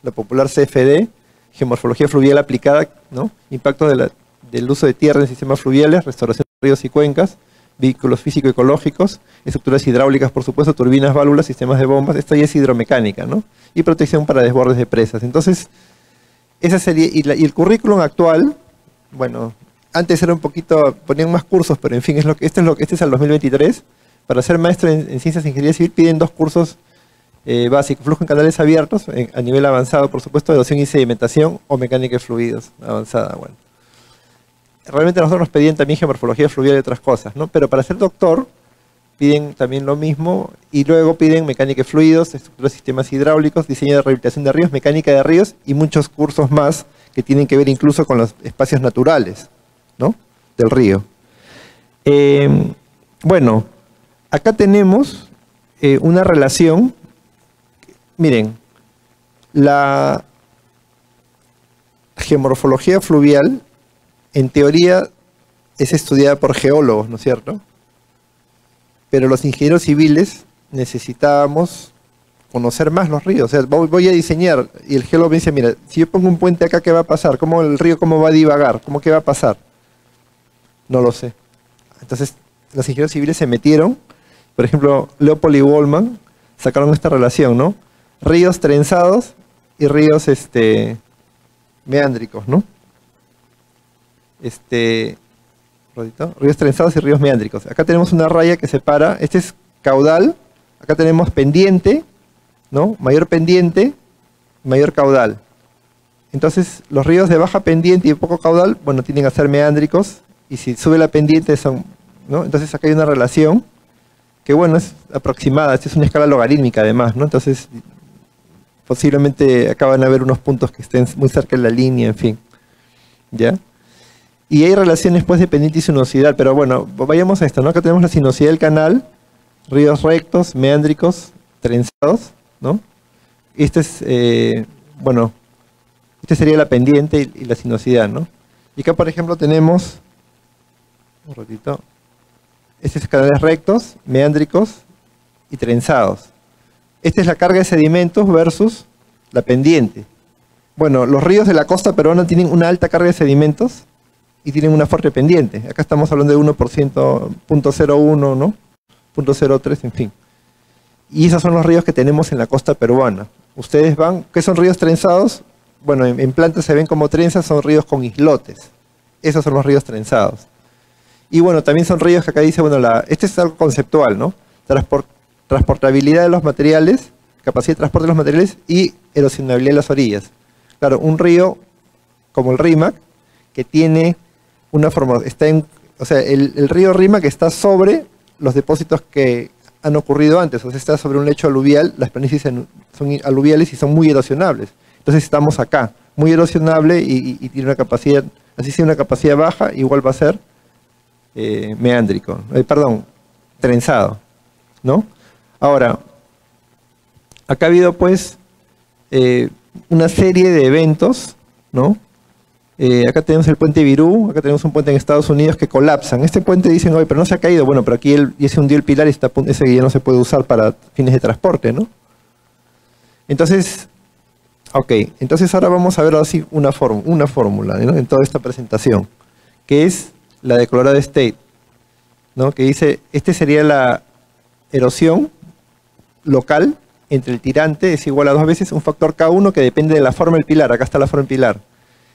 la popular CFD, geomorfología fluvial aplicada, ¿no? Impacto del uso de tierra en sistemas fluviales, restauración de ríos y cuencas, vehículos físico-ecológicos, estructuras hidráulicas, por supuesto, turbinas, válvulas, sistemas de bombas. Esto ya es hidromecánica, ¿no? Y protección para desbordes de presas. Entonces, esa sería, y el currículum actual, bueno, antes era un poquito, ponían más cursos, pero en fin, este es al 2023. Para ser maestro en ciencias de ingeniería civil piden 2 cursos básicos: flujo en canales abiertos, a nivel avanzado, por supuesto, erosión y sedimentación, o mecánica de fluidos avanzada. Bueno, realmente nosotros nos pedían también geomorfología fluvial y otras cosas, ¿no? Pero para ser doctor piden también lo mismo, y luego piden mecánica de fluidos, estructura de sistemas hidráulicos, diseño de rehabilitación de ríos, mecánica de ríos y muchos cursos más que tienen que ver incluso con los espacios naturales, ¿no? Del río. Bueno, acá tenemos una relación. Miren, la geomorfología fluvial en teoría es estudiada por geólogos, ¿no es cierto? Pero los ingenieros civiles necesitábamos conocer más los ríos. O sea, voy a diseñar, y el geólogo me dice, mira, si yo pongo un puente acá, ¿qué va a pasar? ¿Cómo el río va a divagar? ¿Qué va a pasar? No lo sé. Entonces, los ingenieros civiles se metieron. Por ejemplo, Leopold y Wallman sacaron esta relación, ¿no? Ríos trenzados y ríos meándricos, ¿no? Ríos trenzados y ríos meándricos. Acá tenemos una raya que separa. Este es caudal. Acá tenemos pendiente, ¿no? Mayor pendiente, mayor caudal. Entonces, los ríos de baja pendiente y poco caudal, bueno, tienden a ser meándricos. Y si sube la pendiente son, ¿no? Entonces acá hay una relación que, bueno, es aproximada. Esta es una escala logarítmica además, ¿no? Entonces, posiblemente acá van a haber unos puntos que estén muy cerca de la línea, en fin. ¿Ya? Y hay relaciones pues de pendiente y sinuosidal, pero bueno, vayamos a esto, ¿no? Acá tenemos la sinuosidad del canal, ríos rectos, meándricos, trenzados, ¿no? Este es, bueno, este sería la pendiente y la sinuosidad, ¿no? Y acá, por ejemplo, tenemos, un ratito, estos canales rectos, meándricos y trenzados. Esta es la carga de sedimentos versus la pendiente. Bueno, los ríos de la costa peruana tienen una alta carga de sedimentos y tienen una fuerte pendiente. Acá estamos hablando de 1%, 0.01, ¿no? 0.03, en fin. Y esos son los ríos que tenemos en la costa peruana. Ustedes van, ¿qué son ríos trenzados? Bueno, en planta se ven como trenzas, son ríos con islotes. Esos son los ríos trenzados. Y bueno, también son ríos que acá dice, bueno, este es algo conceptual, ¿no? Transportabilidad de los materiales, capacidad de transporte de los materiales y erosionabilidad de las orillas. Claro, un río como el Rímac, que tiene una forma, o sea, el río Rímac está sobre los depósitos que han ocurrido antes, o sea, está sobre un lecho aluvial, las planicies son aluviales y son muy erosionables. Entonces estamos acá, muy erosionable y tiene una capacidad, así sea una capacidad baja, igual va a ser trenzado, ¿no? Ahora, acá ha habido pues una serie de eventos, ¿no? Acá tenemos el puente Virú, acá tenemos un puente en Estados Unidos que colapsan. Este puente dicen, oye, pero no se ha caído. Bueno, pero aquí ya se hundió el pilar y ese ya no se puede usar para fines de transporte, ¿no? Entonces, ok, entonces ahora vamos a ver así una fórmula, ¿no? En toda esta presentación, que es la de Colorado State, ¿no? Que dice, este sería la erosión local entre el tirante, es igual a 2 veces un factor K1 que depende de la forma del pilar. Acá está la forma del pilar.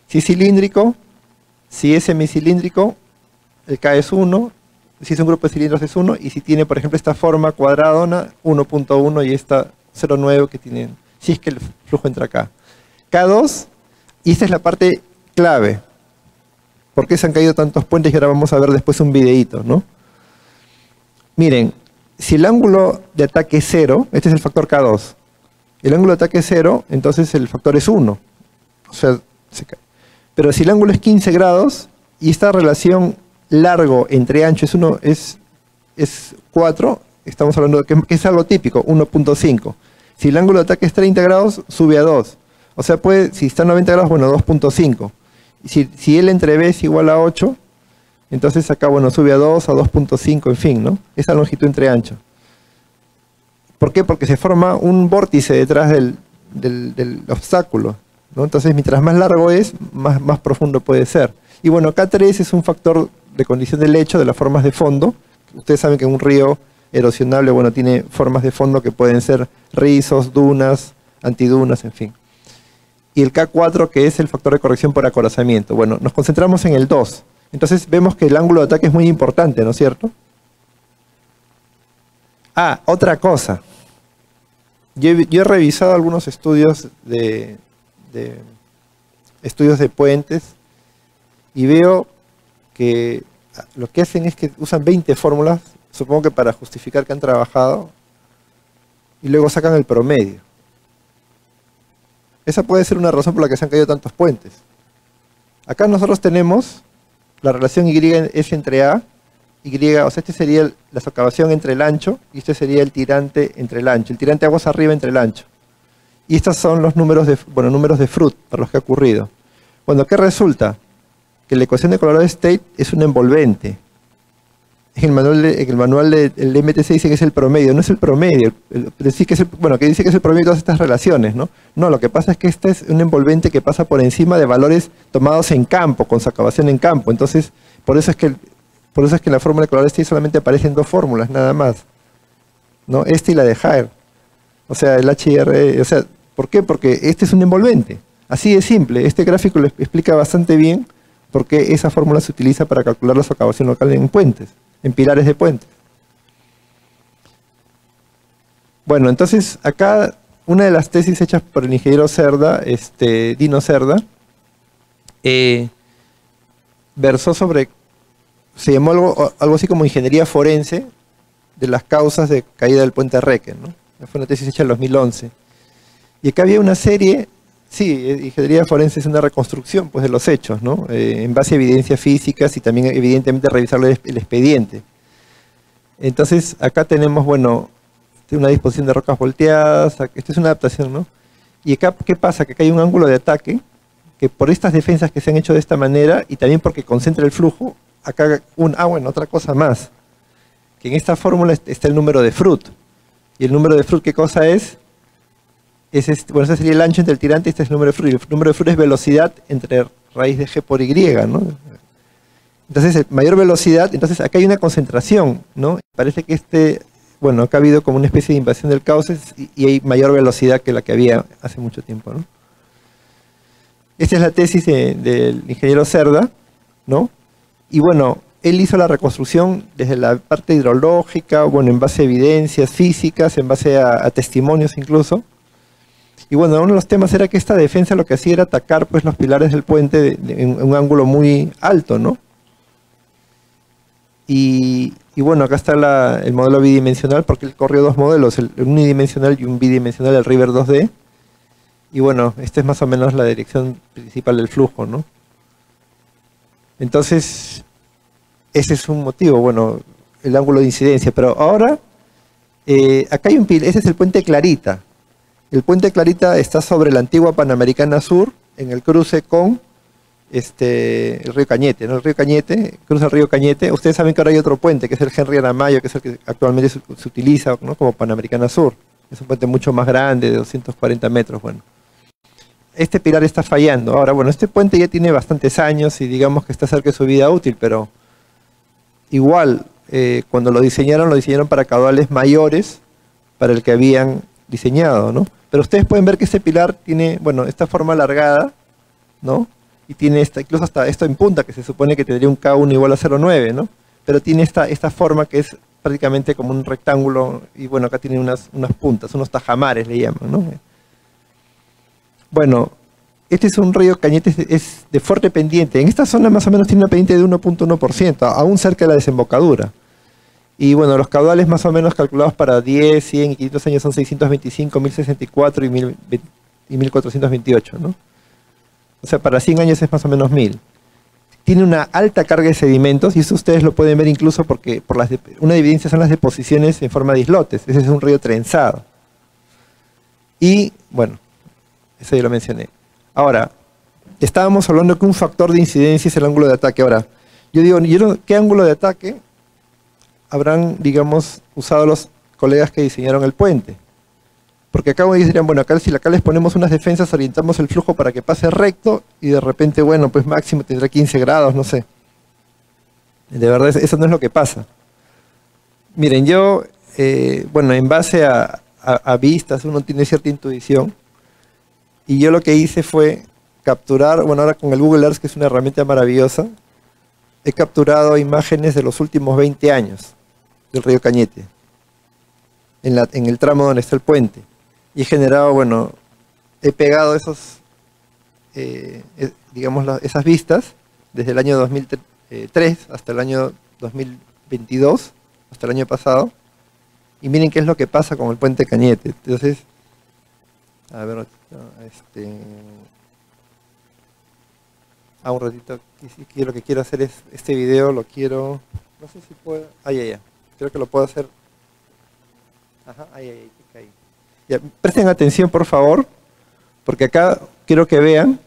Si es cilíndrico, si es semicilíndrico, el K es 1, si es un grupo de cilindros es 1, y si tiene, por ejemplo, esta forma cuadradona, 1.1 y esta 0.9 que tienen, si es que el flujo entra acá. K2, y esta es la parte clave. ¿Por qué se han caído tantos puentes? Y ahora vamos a ver después un videíto, ¿no? Miren, si el ángulo de ataque es 0, este es el factor K2. El ángulo de ataque es 0, entonces el factor es 1. O sea, se cae. Pero si el ángulo es 15 grados y esta relación largo entre ancho es 4, estamos hablando de que es algo típico, 1.5. Si el ángulo de ataque es 30 grados, sube a 2. O sea, si está a 90 grados, bueno, 2.5. Si L entre B es igual a 8, entonces acá, bueno, sube a 2, a 2.5, en fin, ¿no? Esa longitud entre ancho. ¿Por qué? Porque se forma un vórtice detrás del obstáculo, ¿no? Entonces, mientras más largo es, más profundo puede ser. Y bueno, K3 es un factor de condición del lecho de las formas de fondo. Ustedes saben que un río erosionable, bueno, tiene formas de fondo que pueden ser rizos, dunas, antidunas, en fin. Y el K4, que es el factor de corrección por acorazamiento. Bueno, nos concentramos en el 2. Entonces vemos que el ángulo de ataque es muy importante, ¿no es cierto? Ah, otra cosa. Yo he revisado algunos estudios de puentes y veo que lo que hacen es que usan 20 fórmulas, supongo que para justificar que han trabajado, y luego sacan el promedio. Esa puede ser una razón por la que se han caído tantos puentes. Acá nosotros tenemos la relación Y es entre A, Y, o sea, este sería la socavación entre el ancho, y este sería el tirante entre el ancho. El tirante aguas arriba entre el ancho. Y estos son los números de Fruit, para los que ha ocurrido. Bueno, ¿qué resulta? Que la ecuación de Colorado State es un envolvente. En el manual del MTC dice que es el promedio, no es el promedio. Que dice que es el promedio de todas estas relaciones, ¿no? No, lo que pasa es que este es un envolvente que pasa por encima de valores tomados en campo, con socavación en campo. Entonces, por eso es que en la fórmula de Colorado State solamente aparecen 2 fórmulas, nada más, ¿no? Esta y la de Haier. O sea, el HIR, o sea, ¿por qué? Porque este es un envolvente. Así de simple. Este gráfico lo explica bastante bien por qué esa fórmula se utiliza para calcular la socavación local en puentes, en pilares de puentes. Bueno, entonces acá una de las tesis hechas por el ingeniero Cerda, Dino Cerda, versó sobre, se llamó algo así como ingeniería forense de las causas de caída del puente Requen, ¿no? Fue una tesis hecha en 2011. Y acá había una serie, sí, ingeniería forense es una reconstrucción, pues, de los hechos, ¿no? En base a evidencias físicas y también evidentemente revisar el expediente. Entonces acá tenemos, bueno, una disposición de rocas volteadas, esta es una adaptación, ¿no? Y acá, ¿qué pasa? Que acá hay un ángulo de ataque, que por estas defensas que se han hecho de esta manera, y también porque concentra el flujo, acá bueno, otra cosa más, que en esta fórmula está el número de Fruit. Y el número de Fruit, ¿qué cosa es? Bueno, ese sería el ancho entre el tirante y este es el número de Fruit. El número de Fruit es velocidad entre raíz de G por Y, ¿no? Entonces, mayor velocidad, entonces acá hay una concentración, ¿no? Parece que bueno, acá ha habido como una especie de invasión del cauce y hay mayor velocidad que la que había hace mucho tiempo, ¿no? Esta es la tesis del ingeniero Cerda, ¿no? Y bueno, él hizo la reconstrucción desde la parte hidrológica, bueno, en base a evidencias físicas, en base a testimonios incluso. Y bueno, uno de los temas era que esta defensa lo que hacía era atacar, pues, los pilares del puente en un ángulo muy alto, ¿no? Y bueno, acá está el modelo bidimensional, porque él corrió 2 modelos, el unidimensional y un bidimensional, el River 2D. Y bueno, esta es más o menos la dirección principal del flujo, ¿no? Entonces, ese es un motivo, bueno, el ángulo de incidencia. Pero ahora, acá hay ese es el puente Clarita. El puente Clarita está sobre la antigua Panamericana Sur, en el cruce con el río Cañete, ¿no? El río Cañete, cruza el río Cañete. Ustedes saben que ahora hay otro puente, que es el Henry Aramayo, que es el que actualmente se utiliza, ¿no? Como Panamericana Sur. Es un puente mucho más grande, de 240 metros, bueno. Este pilar está fallando. Ahora, bueno, este puente ya tiene bastantes años y digamos que está cerca de su vida útil, pero igual, cuando lo diseñaron para caudales mayores para el que habían diseñado, ¿no? Pero ustedes pueden ver que este pilar tiene, bueno, esta forma alargada, ¿no? Y tiene incluso hasta esto en punta, que se supone que tendría un K1 igual a 0,9, ¿no? Pero tiene esta forma que es prácticamente como un rectángulo, y bueno, acá tiene unas puntas, unos tajamares le llaman, ¿no? Bueno, este es un río Cañete, es de fuerte pendiente. En esta zona más o menos tiene una pendiente de 1.1%, aún cerca de la desembocadura. Y bueno, los caudales más o menos calculados para 10, 100 y 500 años son 625, 1064 y 1428, ¿no? O sea, para 100 años es más o menos 1000. Tiene una alta carga de sedimentos, y eso ustedes lo pueden ver incluso porque una evidencia son las deposiciones en forma de islotes. Ese es un río trenzado. Y, bueno, eso ya lo mencioné. Ahora, estábamos hablando que un factor de incidencia es el ángulo de ataque. Ahora, yo digo, ¿qué ángulo de ataque habrán, digamos, usado los colegas que diseñaron el puente? Porque acá dirían, bueno, si acá les ponemos unas defensas, orientamos el flujo para que pase recto, y de repente, bueno, pues máximo tendrá 15 grados, no sé. De verdad, eso no es lo que pasa. Miren, yo, bueno, en base a vistas, uno tiene cierta intuición, y yo lo que hice fue capturar, bueno, ahora con el Google Earth, que es una herramienta maravillosa, he capturado imágenes de los últimos 20 años del río Cañete, en el tramo donde está el puente. Y he generado, bueno, he pegado digamos, esas vistas desde el año 2003 hasta el año 2022, hasta el año pasado. Y miren qué es lo que pasa con el puente Cañete. Entonces, a ver, un ratito, lo que quiero hacer es, este video lo quiero, no sé si puedo, ya, creo que lo puedo hacer. Ajá, ahí. Ya, presten atención, por favor, porque acá quiero que vean.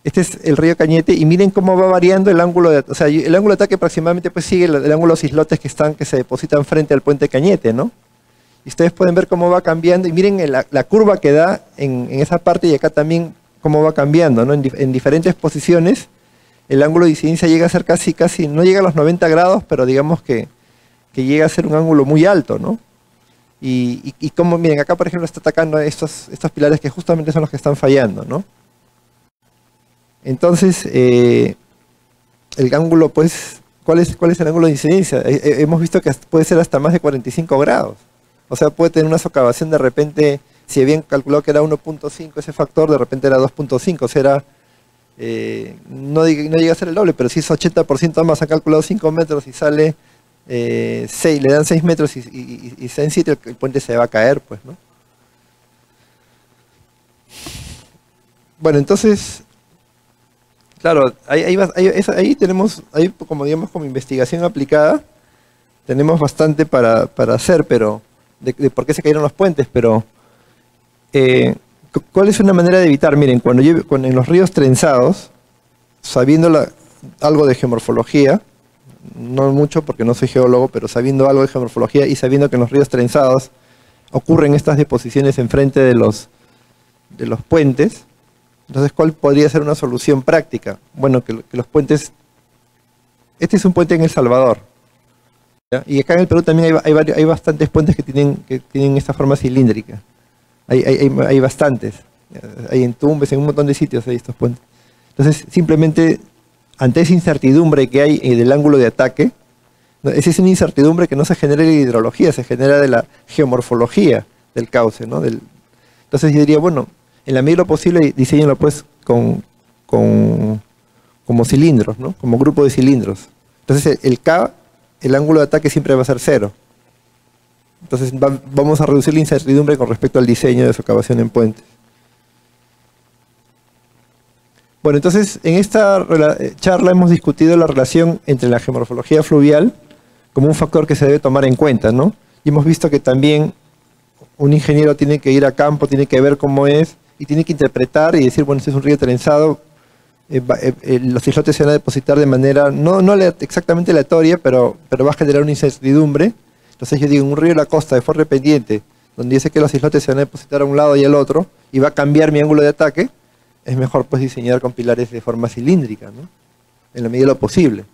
Este es el río Cañete, y miren cómo va variando el ángulo de, o sea, el ángulo de ataque aproximadamente pues sigue el ángulo de los islotes que se depositan frente al puente Cañete, ¿no? Y ustedes pueden ver cómo va cambiando, y miren la curva que da en esa parte, y acá también cómo va cambiando, ¿no? En diferentes posiciones, el ángulo de incidencia llega a ser casi, no llega a los 90 grados, pero digamos que llega a ser un ángulo muy alto, ¿no? Y como, miren, acá por ejemplo está atacando estos pilares que justamente son los que están fallando, ¿no? Entonces, el ángulo, pues, ¿cuál es el ángulo de incidencia? Hemos visto que puede ser hasta más de 45 grados. O sea, puede tener una socavación de repente, si habían calculado que era 1.5 ese factor, de repente era 2.5, o sea, era, no llega a ser el doble, pero si es 80% más, han calculado 5 metros y sale 6, le dan 6 metros y está en 7, el puente se va a caer, pues, ¿no? Bueno, entonces, claro, ahí tenemos, como digamos, como investigación aplicada, tenemos bastante para hacer, pero de por qué se cayeron los puentes, pero ¿cuál es una manera de evitar? Miren, cuando en los ríos trenzados, sabiendo algo de geomorfología, no mucho porque no soy geólogo, pero sabiendo algo de geomorfología y sabiendo que en los ríos trenzados ocurren estas deposiciones enfrente de los puentes, entonces ¿cuál podría ser una solución práctica? Bueno, que los puentes, este es un puente en El Salvador, ¿ya? Y acá en el Perú también hay bastantes puentes que tienen esta forma cilíndrica, hay bastantes, hay en Tumbes, en un montón de sitios hay estos puentes. Entonces simplemente, ante esa incertidumbre que hay del ángulo de ataque, esa es una incertidumbre que no se genera de la hidrología, se genera de la geomorfología del cauce, ¿no? Entonces yo diría, bueno, en la medida de lo posible, diseñenlo pues como cilindros, ¿no? Como grupo de cilindros. Entonces el ángulo de ataque siempre va a ser 0. Entonces vamos a reducir la incertidumbre con respecto al diseño de socavación en puentes. Bueno, entonces en esta charla hemos discutido la relación entre la geomorfología fluvial como un factor que se debe tomar en cuenta, ¿no? Y hemos visto que también un ingeniero tiene que ir a campo, tiene que ver cómo es, y tiene que interpretar y decir, bueno, este es un río trenzado, los islotes se van a depositar de manera, no exactamente aleatoria, pero va a generar una incertidumbre. Entonces yo digo, en un río de la costa de fuerte pendiente, donde yo sé que los islotes se van a depositar a un lado y al otro, y va a cambiar mi ángulo de ataque, es mejor pues diseñar con pilares de forma cilíndrica, ¿no? En la medida de lo posible.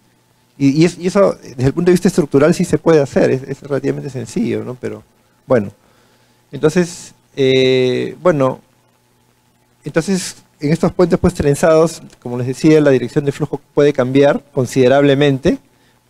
Y eso, desde el punto de vista estructural, sí se puede hacer, es relativamente sencillo, ¿no? Pero, bueno. Entonces, en estos puentes pues trenzados, como les decía, la dirección de flujo puede cambiar considerablemente,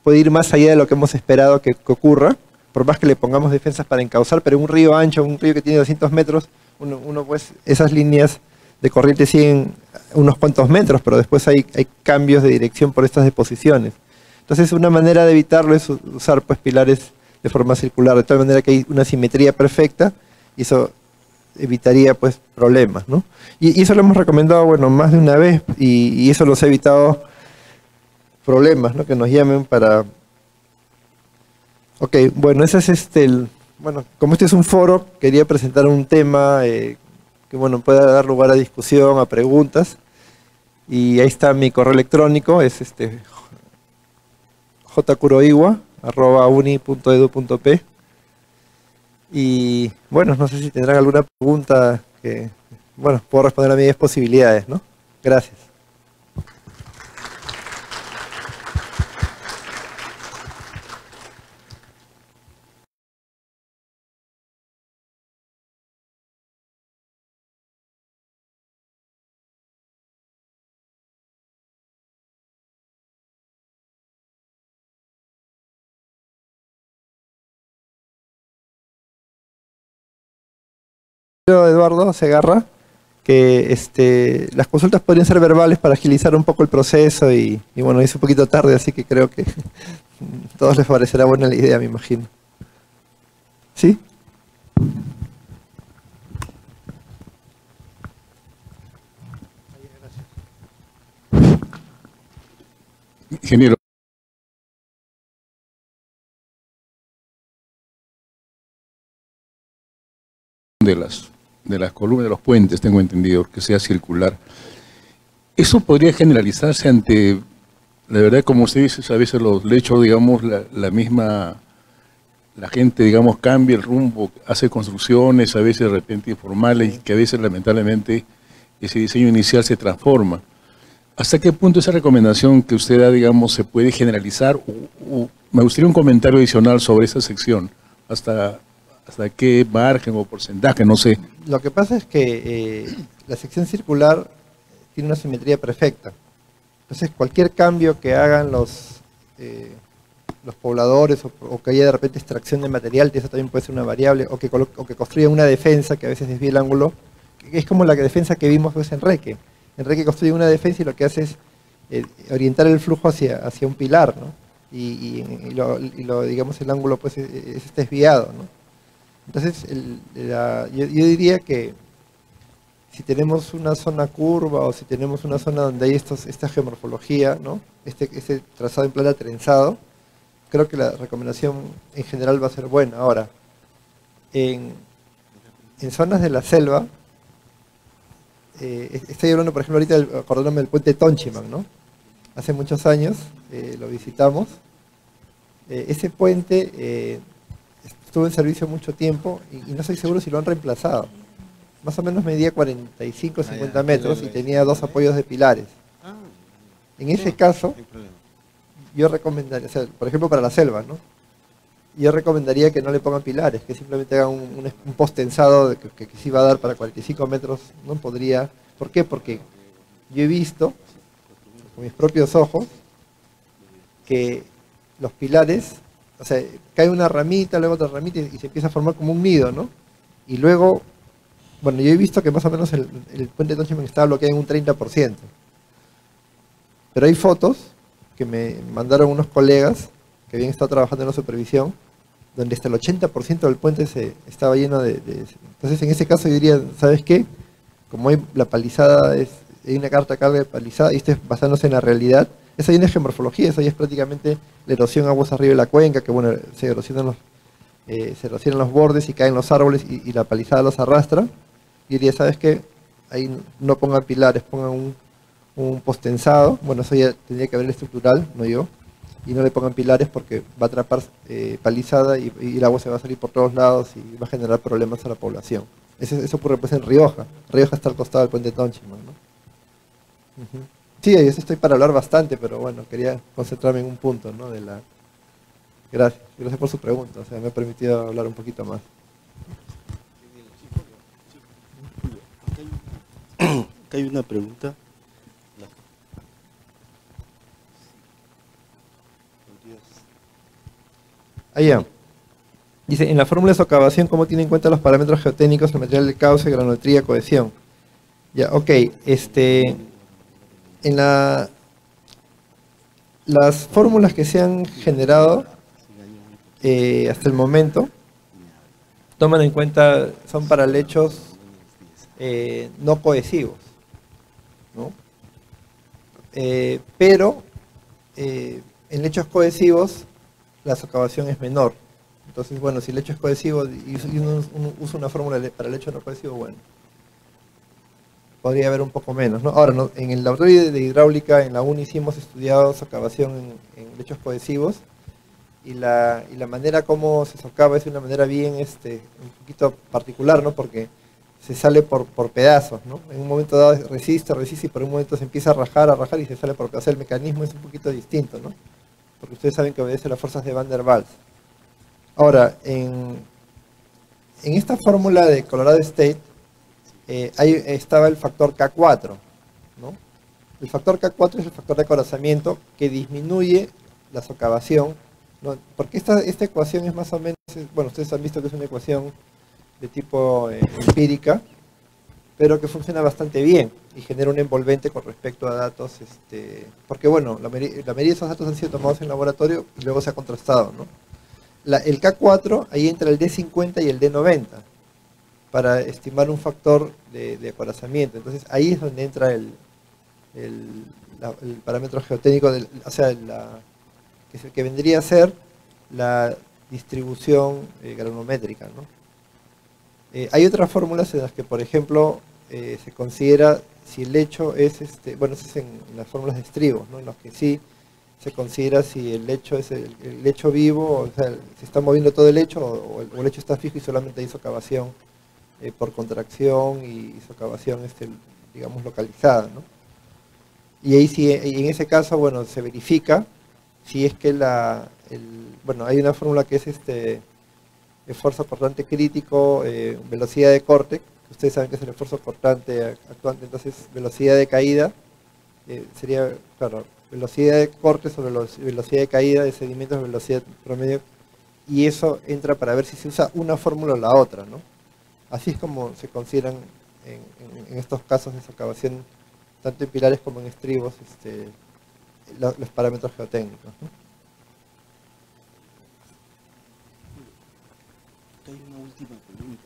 puede ir más allá de lo que hemos esperado que ocurra, por más que le pongamos defensas para encauzar, pero en un río ancho, un río que tiene 200 metros, uno pues, esas líneas de corriente siguen unos cuantos metros, pero después hay cambios de dirección por estas deposiciones. Entonces, una manera de evitarlo es usar pues pilares de forma circular, de tal manera que hay una simetría perfecta, y eso evitaría pues problemas, ¿no? Y eso lo hemos recomendado, bueno, más de una vez, y eso los ha evitado problemas, ¿no? Que nos llamen para... Ok, bueno, ese es bueno, como este es un foro, quería presentar un tema que, bueno, pueda dar lugar a discusión, a preguntas, y ahí está mi correo electrónico, es jkuroiwa@uni.edu.p. Y bueno, no sé si tendrán alguna pregunta que, bueno, puedo responder a mis posibilidades, ¿no? Gracias. Eduardo Segarra, que las consultas podrían ser verbales para agilizar un poco el proceso y bueno, es un poquito tarde, así que creo que a todos les parecerá buena la idea, me imagino. ¿Sí? Ingeniero. De las columnas de los puentes, tengo entendido, que sea circular. Eso podría generalizarse ante, la verdad, como usted dice, a veces los lechos, digamos, la gente, digamos, cambia el rumbo, hace construcciones, a veces de repente informales, y que a veces, lamentablemente, ese diseño inicial se transforma. ¿Hasta qué punto esa recomendación que usted da, digamos, se puede generalizar? Me gustaría un comentario adicional sobre esa sección. ¿Hasta qué margen o porcentaje? No sé. Lo que pasa es que la sección circular tiene una simetría perfecta. Entonces, cualquier cambio que hagan los pobladores o que haya de repente extracción de material, eso también puede ser una variable, o que construyan una defensa que a veces desvía el ángulo, que es como la defensa que vimos pues, en Enrique. Enrique construye una defensa y lo que hace es orientar el flujo hacia un pilar, ¿no? Y digamos, el ángulo pues es desviado, ¿no? Entonces, yo diría que si tenemos una zona curva o si tenemos una zona donde hay esta geomorfología, ¿no? Este trazado en plana trenzado, creo que la recomendación en general va a ser buena. Ahora, en zonas de la selva, estoy hablando, por ejemplo, ahorita, acordándome del puente Tonchiman, ¿no? Hace muchos años lo visitamos. Ese puente estuvo en servicio mucho tiempo y no estoy seguro si lo han reemplazado. Más o menos medía 45 o 50 metros y tenía 2 apoyos de pilares. En ese caso, yo recomendaría, o sea, por ejemplo para la selva, ¿no? Yo recomendaría que no le pongan pilares, que simplemente hagan un post tensado que sí va a dar para 45 metros, no podría. ¿Por qué? Porque yo he visto con mis propios ojos que los pilares, o sea, cae una ramita, luego otra ramita y se empieza a formar como un nido, ¿no? Y luego, bueno, yo he visto que más o menos el puente de Tonchiman estaba bloqueado en un 30%. Pero hay fotos que me mandaron unos colegas que habían estado trabajando en la supervisión, donde hasta el 80% del puente estaba lleno de... Entonces, en ese caso yo diría, ¿sabes qué? Como hay la palizada, hay una carga de palizada, y esto es basándose en la realidad, esa ya no es geomorfología, eso ya es prácticamente la erosión aguas arriba de la cuenca, que bueno, se erosionan los bordes y caen los árboles y la palizada los arrastra. Y diría, ¿sabes qué? Ahí no pongan pilares, pongan un postensado, bueno, eso ya tendría que ver el estructural, no yo, y no le pongan pilares porque va a atrapar palizada y el agua se va a salir por todos lados y va a generar problemas a la población. Eso ocurre pues en Rioja. Rioja está al costado del puente Tonchima, ¿no? Sí, yo estoy para hablar bastante, pero bueno, quería concentrarme en un punto, ¿no? Gracias por su pregunta, o sea, me ha permitido hablar un poquito más. Acá hay una pregunta. Allá. Dice, en la fórmula de socavación, ¿cómo tiene en cuenta los parámetros geotécnicos, el material del cauce, granometría, cohesión? Ya, ok. En las fórmulas que se han generado hasta el momento, toman en cuenta, son para lechos no cohesivos, ¿no? Pero en lechos cohesivos la socavación es menor. Entonces, bueno, si el lecho es cohesivo y uno usa una fórmula para el lecho no cohesivo, bueno, podría haber un poco menos, ¿no? Ahora, ¿no? En el laboratorio de hidráulica, en la UNI, sí hemos estudiado socavación en lechos cohesivos y la manera como se socava es una manera bien, un poquito particular, ¿no? Porque se sale por pedazos, ¿no? En un momento dado resiste y por un momento se empieza a rajar y se sale por pedazos. El mecanismo es un poquito distinto, ¿no? Porque ustedes saben que obedece a las fuerzas de Van der Waals. Ahora, en esta fórmula de Colorado State, ahí estaba el factor K4, ¿no? El factor K4 es el factor de acorazamiento que disminuye la socavación, ¿no? Porque esta ecuación es más o menos, bueno, ustedes han visto que es una ecuación de tipo empírica, pero que funciona bastante bien y genera un envolvente con respecto a datos, porque bueno, la mayoría de esos datos han sido tomados en laboratorio y luego se ha contrastado, ¿no? El K4, ahí entra el D50 y el D90 para estimar un factor de acorazamiento. Entonces ahí es donde entra el parámetro geotécnico, o sea, que vendría a ser la distribución granométrica, ¿no? Hay otras fórmulas en las que, por ejemplo, se considera si el lecho es, bueno, eso es en las fórmulas de estribos, ¿no? En los que sí se considera si el lecho es el lecho vivo, o sea, se está moviendo todo el lecho o el lecho está fijo y solamente hay socavación por contracción y socavación, digamos, localizada, ¿no? Y ahí sí, en ese caso, bueno, se verifica si es que bueno, hay una fórmula que es esfuerzo cortante crítico, velocidad de corte, que ustedes saben que es el esfuerzo cortante actuante, entonces velocidad de caída sería, claro, velocidad de corte sobre velocidad de caída de sedimentos, velocidad promedio, y eso entra para ver si se usa una fórmula o la otra, ¿no? Así es como se consideran en estos casos de socavación, tanto en pilares como en estribos, los parámetros geotécnicos, ¿no? Hay una última pregunta.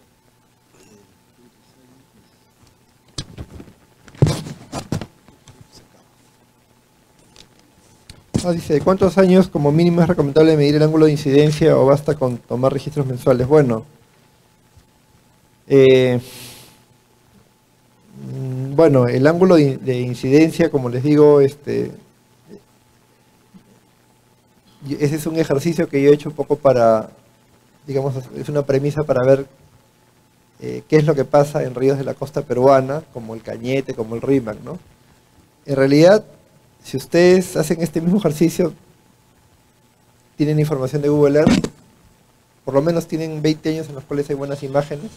Dice, ¿cuántos años como mínimo es recomendable medir el ángulo de incidencia o basta con tomar registros mensuales? Bueno, el ángulo de incidencia, como les digo, ese es un ejercicio que yo he hecho un poco para, digamos, es una premisa para ver qué es lo que pasa en ríos de la costa peruana, como el Cañete, como el Rímac, ¿no? En realidad, si ustedes hacen este mismo ejercicio, tienen información de Google Earth, por lo menos tienen 20 años en los cuales hay buenas imágenes,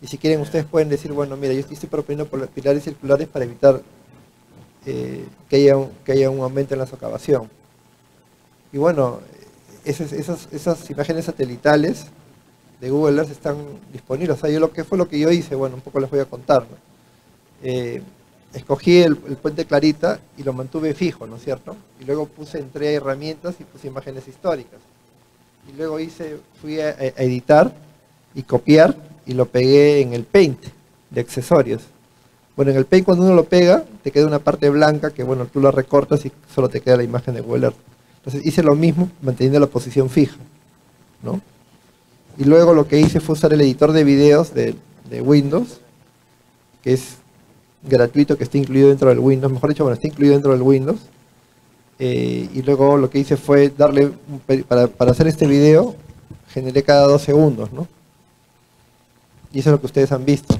y si quieren ustedes pueden decir, bueno, mira, yo estoy proponiendo por pilares circulares para evitar que haya un aumento en la socavación. Y bueno, esas imágenes satelitales de Google Earth están disponibles. O sea, ¿qué fue lo que yo hice? Bueno, un poco les voy a contar, ¿no? Escogí el puente Clarita y lo mantuve fijo, ¿no es cierto? Y luego entré a herramientas y puse imágenes históricas. Y luego fui a editar y copiar y lo pegué en el Paint de accesorios. Bueno, en el Paint cuando uno lo pega, te queda una parte blanca que, bueno, tú la recortas y solo te queda la imagen de Google Earth. Entonces hice lo mismo manteniendo la posición fija, ¿no? Y luego lo que hice fue usar el editor de videos de Windows, que es gratuito que está incluido dentro del Windows, mejor dicho, bueno, está incluido dentro del Windows. Y luego lo que hice fue darle, para hacer este video, generé cada 2 segundos, ¿no? Y eso es lo que ustedes han visto.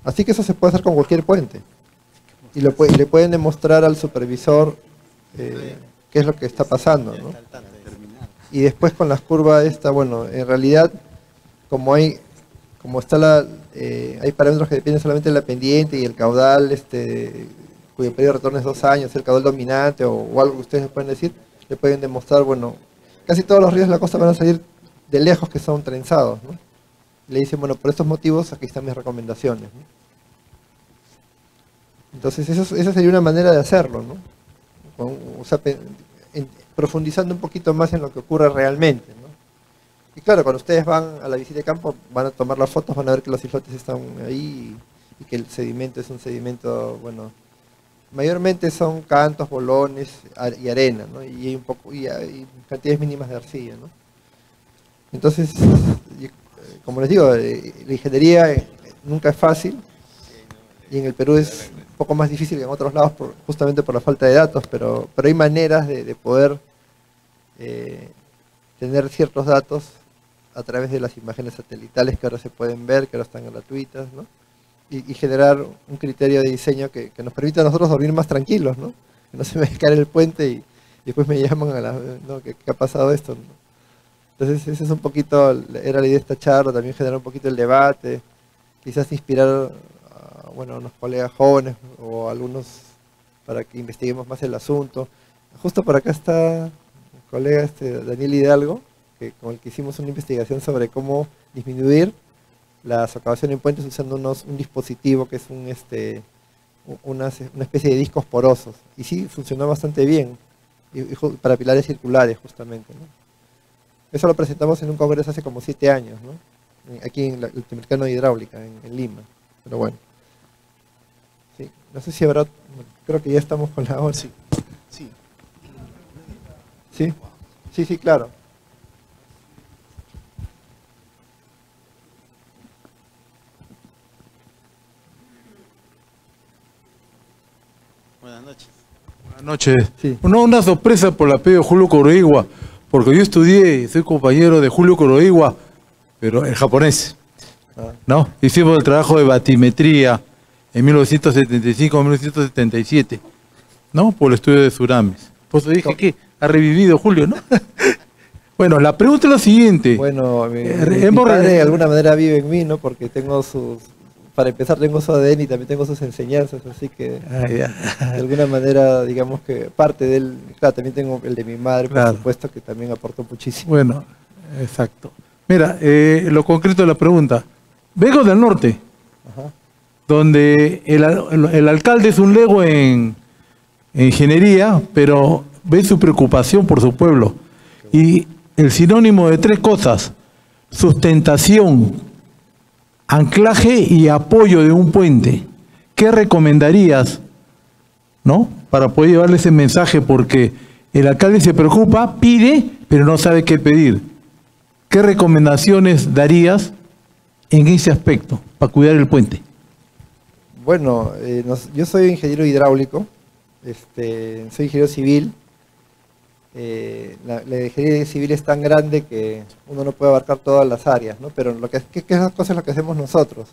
Así que eso se puede hacer con cualquier puente. Y le pueden demostrar al supervisor qué es lo que está pasando, ¿no? Y después con las curvas esta, bueno, en realidad, hay parámetros que dependen solamente de la pendiente y el caudal, cuyo periodo de retorno es 2 años, el caudal dominante o algo que ustedes les pueden decir, le pueden demostrar, bueno, casi todos los ríos de la costa van a salir de lejos que son trenzados, ¿no? Le dicen, bueno, por estos motivos aquí están mis recomendaciones, ¿no? Entonces esa sería una manera de hacerlo, ¿no? Profundizando un poquito más en lo que ocurre realmente, ¿no? Y claro, cuando ustedes van a la visita de campo, van a tomar las fotos, van a ver que los islotes están ahí y que el sedimento es un sedimento, bueno, mayormente son cantos, bolones y arena, ¿no? Y hay cantidades mínimas de arcilla, ¿no? Entonces, como les digo, la ingeniería nunca es fácil, y en el Perú es un poco más difícil que en otros lados justamente por la falta de datos, pero hay maneras de poder tener ciertos datos a través de las imágenes satelitales que ahora se pueden ver, que ahora están gratuitas, ¿no? Y generar un criterio de diseño que nos permita a nosotros dormir más tranquilos, ¿no? Que no se me cae el puente y después me llaman ¿no? ¿Qué ha pasado esto? ¿No? Entonces ese es un poquito, era la idea de esta charla, también generar un poquito el debate, quizás inspirar a unos colegas jóvenes o algunos para que investiguemos más el asunto. Justo por acá está el colega Daniel Hidalgo, con el que hicimos una investigación sobre cómo disminuir la socavación en puentes usando un dispositivo que es una especie de discos porosos. Y sí, funcionó bastante bien, para pilares circulares justamente, ¿no? Eso lo presentamos en un congreso hace como 7 años, ¿no? Aquí en el Latinoamericano de Hidráulica, en Lima. Pero bueno. Sí, no sé si habrá... Creo que ya estamos con la hora. Sí. Sí. ¿Sí? Sí, sí, claro. Buenas noches. Buenas noches. Sí. Una sorpresa por el apellido Julio Kuroiwa, porque yo estudié y soy compañero de Julio Kuroiwa, pero en japonés, ¿no? Hicimos el trabajo de batimetría en 1975-1977, ¿no? Por el estudio de Surames. Por eso dije que ha revivido Julio, ¿no? Bueno, la pregunta es la siguiente. Bueno, mi padre de alguna manera vive en mí, ¿no? Porque tengo para empezar tengo su ADN y también tengo sus enseñanzas, así que de alguna manera, digamos que parte de él, claro, también tengo el de mi madre, por supuesto, que también aportó muchísimo. Bueno, exacto. Mira, lo concreto de la pregunta. Vengo del norte, donde el alcalde es un lego en ingeniería, pero ve su preocupación por su pueblo. Y el sinónimo de 3 cosas: sustentación, anclaje y apoyo de un puente. ¿Qué recomendarías, no, para poder llevarle ese mensaje? Porque el alcalde se preocupa, pide, pero no sabe qué pedir. ¿Qué recomendaciones darías en ese aspecto para cuidar el puente? Bueno, yo soy ingeniero hidráulico, soy ingeniero civil. La ingeniería civil es tan grande que uno no puede abarcar todas las áreas, ¿no? Pero ¿qué cosa es lo que hacemos nosotros?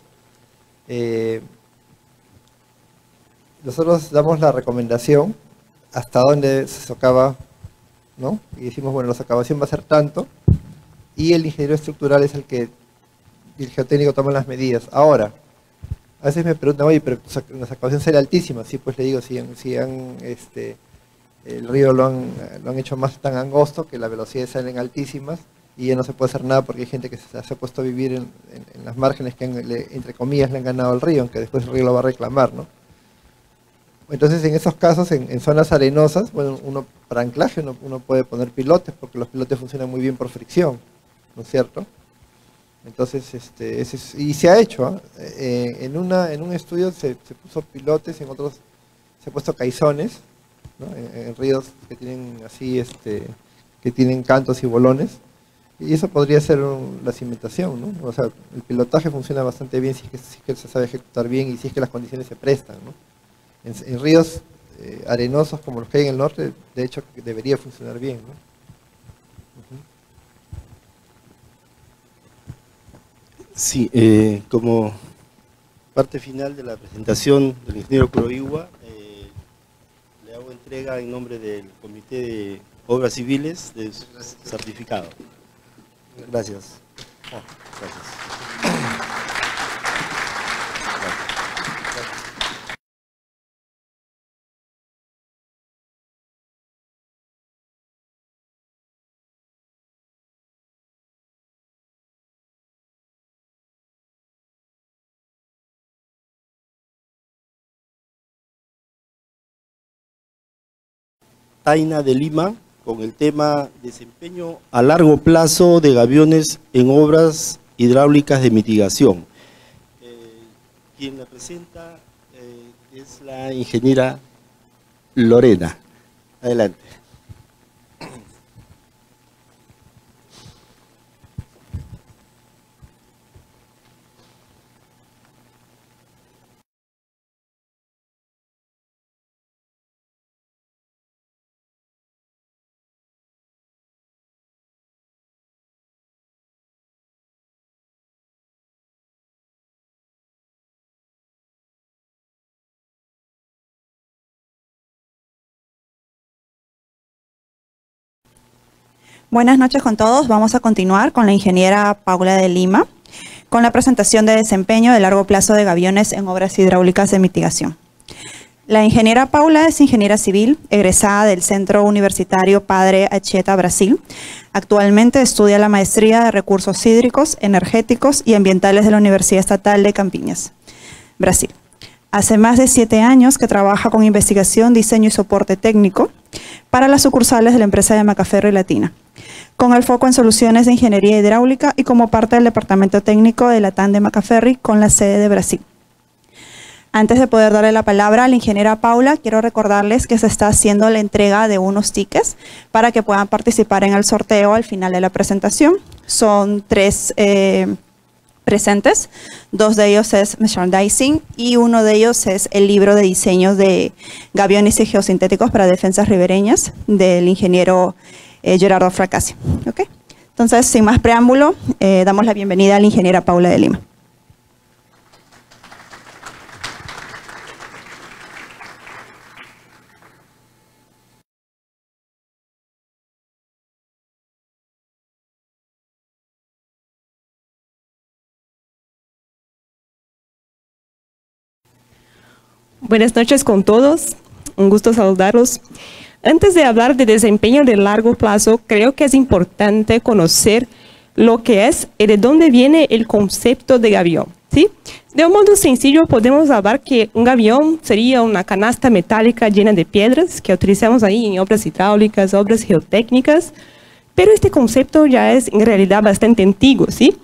Nosotros damos la recomendación hasta dónde se socava, ¿no? Y decimos, bueno, la socavación va a ser tanto, y el ingeniero estructural es y el geotécnico toman las medidas. Ahora, a veces me preguntan, oye, pero la socavación será altísima. Sí, pues le digo, el río lo han hecho más tan angosto que las velocidades salen altísimas y ya no se puede hacer nada porque hay gente que se ha puesto a vivir en las márgenes que entre comillas le han ganado al río, aunque después el río lo va a reclamar, ¿no? Entonces en esos casos, en zonas arenosas, bueno, para anclaje uno puede poner pilotes, porque los pilotes funcionan muy bien por fricción, ¿no es cierto? Entonces, y se ha hecho, en un estudio se puso pilotes, en otros se ha puesto caizones, ¿no? En ríos que tienen así, que tienen cantos y bolones, Y eso podría ser la cimentación, ¿no? O sea, el pilotaje funciona bastante bien si es que se sabe ejecutar bien y si es que las condiciones se prestan, ¿no? En ríos arenosos como los que hay en el norte, de hecho debería funcionar bien, ¿no? Sí, como parte final de la presentación del ingeniero Kuroiwa, le hago entrega en nombre del Comité de Obras Civiles de su certificado. Gracias. Gracias. Taina de Lima, con el tema desempeño a largo plazo de gaviones en obras hidráulicas de mitigación. Quien la presenta es la ingeniera Lorena. Adelante. Buenas noches con todos. Vamos a continuar con la ingeniera Paula de Lima con la presentación de desempeño de largo plazo de gaviones en obras hidráulicas de mitigación. La ingeniera Paula es ingeniera civil, egresada del Centro Universitario Padre Anchieta, Brasil. Actualmente estudia la maestría de Recursos Hídricos, Energéticos y Ambientales de la Universidad Estatal de Campiñas, Brasil. Hace más de 7 años que trabaja con investigación, diseño y soporte técnico para las sucursales de la empresa de Macaferro y Latina, con el foco en soluciones de ingeniería hidráulica y como parte del departamento técnico de la TAN de Macaferri con la sede de Brasil. Antes de poder darle la palabra a la ingeniera Paula, quiero recordarles que se está haciendo la entrega de unos tickets para que puedan participar en el sorteo al final de la presentación. Son 3 presentes, 2 de ellos es merchandising y uno de ellos es el libro de diseños de gaviones y geosintéticos para defensas ribereñas del ingeniero Gerardo Fracassi. ¿Okay? Entonces, sin más preámbulo, damos la bienvenida a la ingeniera Paula de Lima. Buenas noches con todos, un gusto saludarlos. Antes de hablar de desempeño de largo plazo, creo que es importante conocer lo que es y de dónde viene el concepto de gavión, ¿sí? De un modo sencillo podemos hablar que un gavión sería una canasta metálica llena de piedras que utilizamos ahí en obras hidráulicas, obras geotécnicas, pero este concepto ya es en realidad bastante antiguo, ¿sí?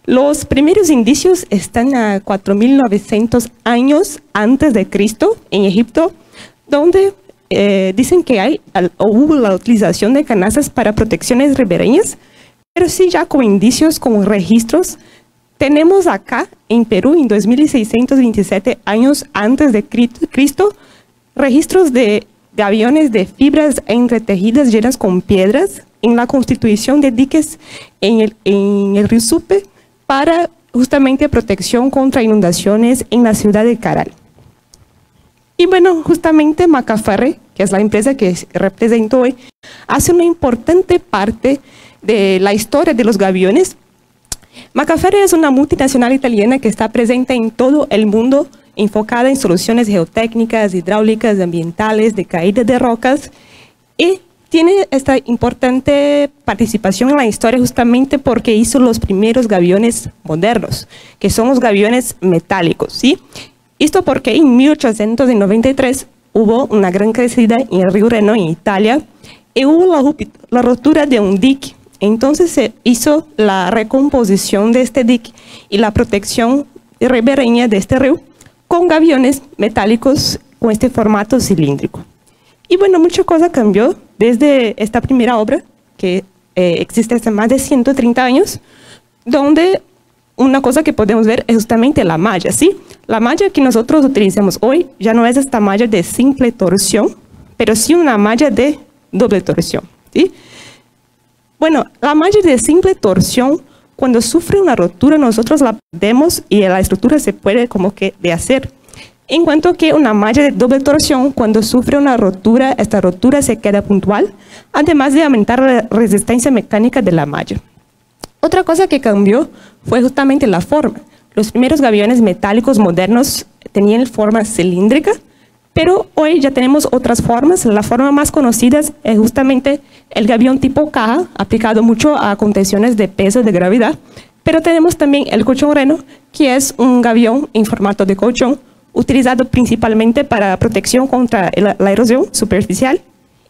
Los primeros indicios están a 4.900 años antes de Cristo en Egipto, donde dicen que hubo la utilización de canastas para protecciones ribereñas, pero sí ya con indicios, con registros. Tenemos acá en Perú, en 2627 años antes de Cristo, registros de aviones de fibras entretejidas llenas con piedras en la constitución de diques en el río Supe, para justamente protección contra inundaciones en la ciudad de Caral. Y bueno, justamente Macaferri, que es la empresa que represento hoy, hace una importante parte de la historia de los gaviones. Macaferri es una multinacional italiana que está presente en todo el mundo, enfocada en soluciones geotécnicas, hidráulicas, ambientales, de caída de rocas, y tiene esta importante participación en la historia justamente porque hizo los primeros gaviones modernos, que son los gaviones metálicos, ¿sí? Esto porque en 1893 hubo una gran crecida en el río Reno, en Italia, y hubo la ruptura de un dique. Entonces se hizo la recomposición de este dique y la protección ribereña de este río con gaviones metálicos con este formato cilíndrico. Y bueno, mucha cosa cambió desde esta primera obra, que existe hace más de 130 años, donde una cosa que podemos ver es justamente la malla, ¿sí? La malla que nosotros utilizamos hoy ya no es esta malla de simple torsión, pero sí una malla de doble torsión, ¿sí? Bueno, la malla de simple torsión, cuando sufre una rotura, nosotros la perdemos y la estructura se puede como que deshacer. En cuanto que una malla de doble torsión, cuando sufre una rotura, esta rotura se queda puntual, además de aumentar la resistencia mecánica de la malla. Otra cosa que cambió fue justamente la forma. Los primeros gaviones metálicos modernos tenían forma cilíndrica, pero hoy ya tenemos otras formas. La forma más conocida es justamente el gavión tipo caja, aplicado mucho a contenciones de peso de gravedad, pero tenemos también el colchón Reno, que es un gavión en formato de colchón, utilizado principalmente para protección contra la erosión superficial.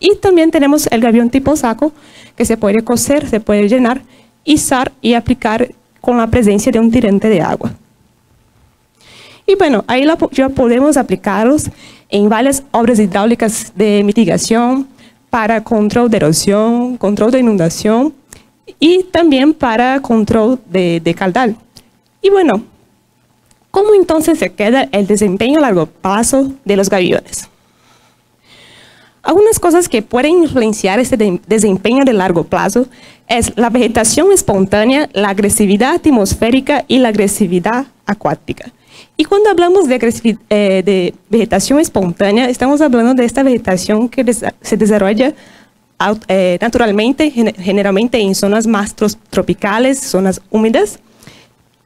Y también tenemos el gavión tipo saco, que se puede coser, se puede llenar, izar y aplicar con la presencia de un tirante de agua. Y bueno, ahí ya podemos aplicarlos en varias obras hidráulicas de mitigación para control de erosión, control de inundación y también para control de caudal. Y bueno, ¿cómo entonces se queda el desempeño a largo plazo de los gaviones? Algunas cosas que pueden influenciar este desempeño de largo plazo es la vegetación espontánea, la agresividad atmosférica y la agresividad acuática. Y cuando hablamos de vegetación espontánea, estamos hablando de esta vegetación que se desarrolla naturalmente, generalmente en zonas más tropicales, zonas húmedas.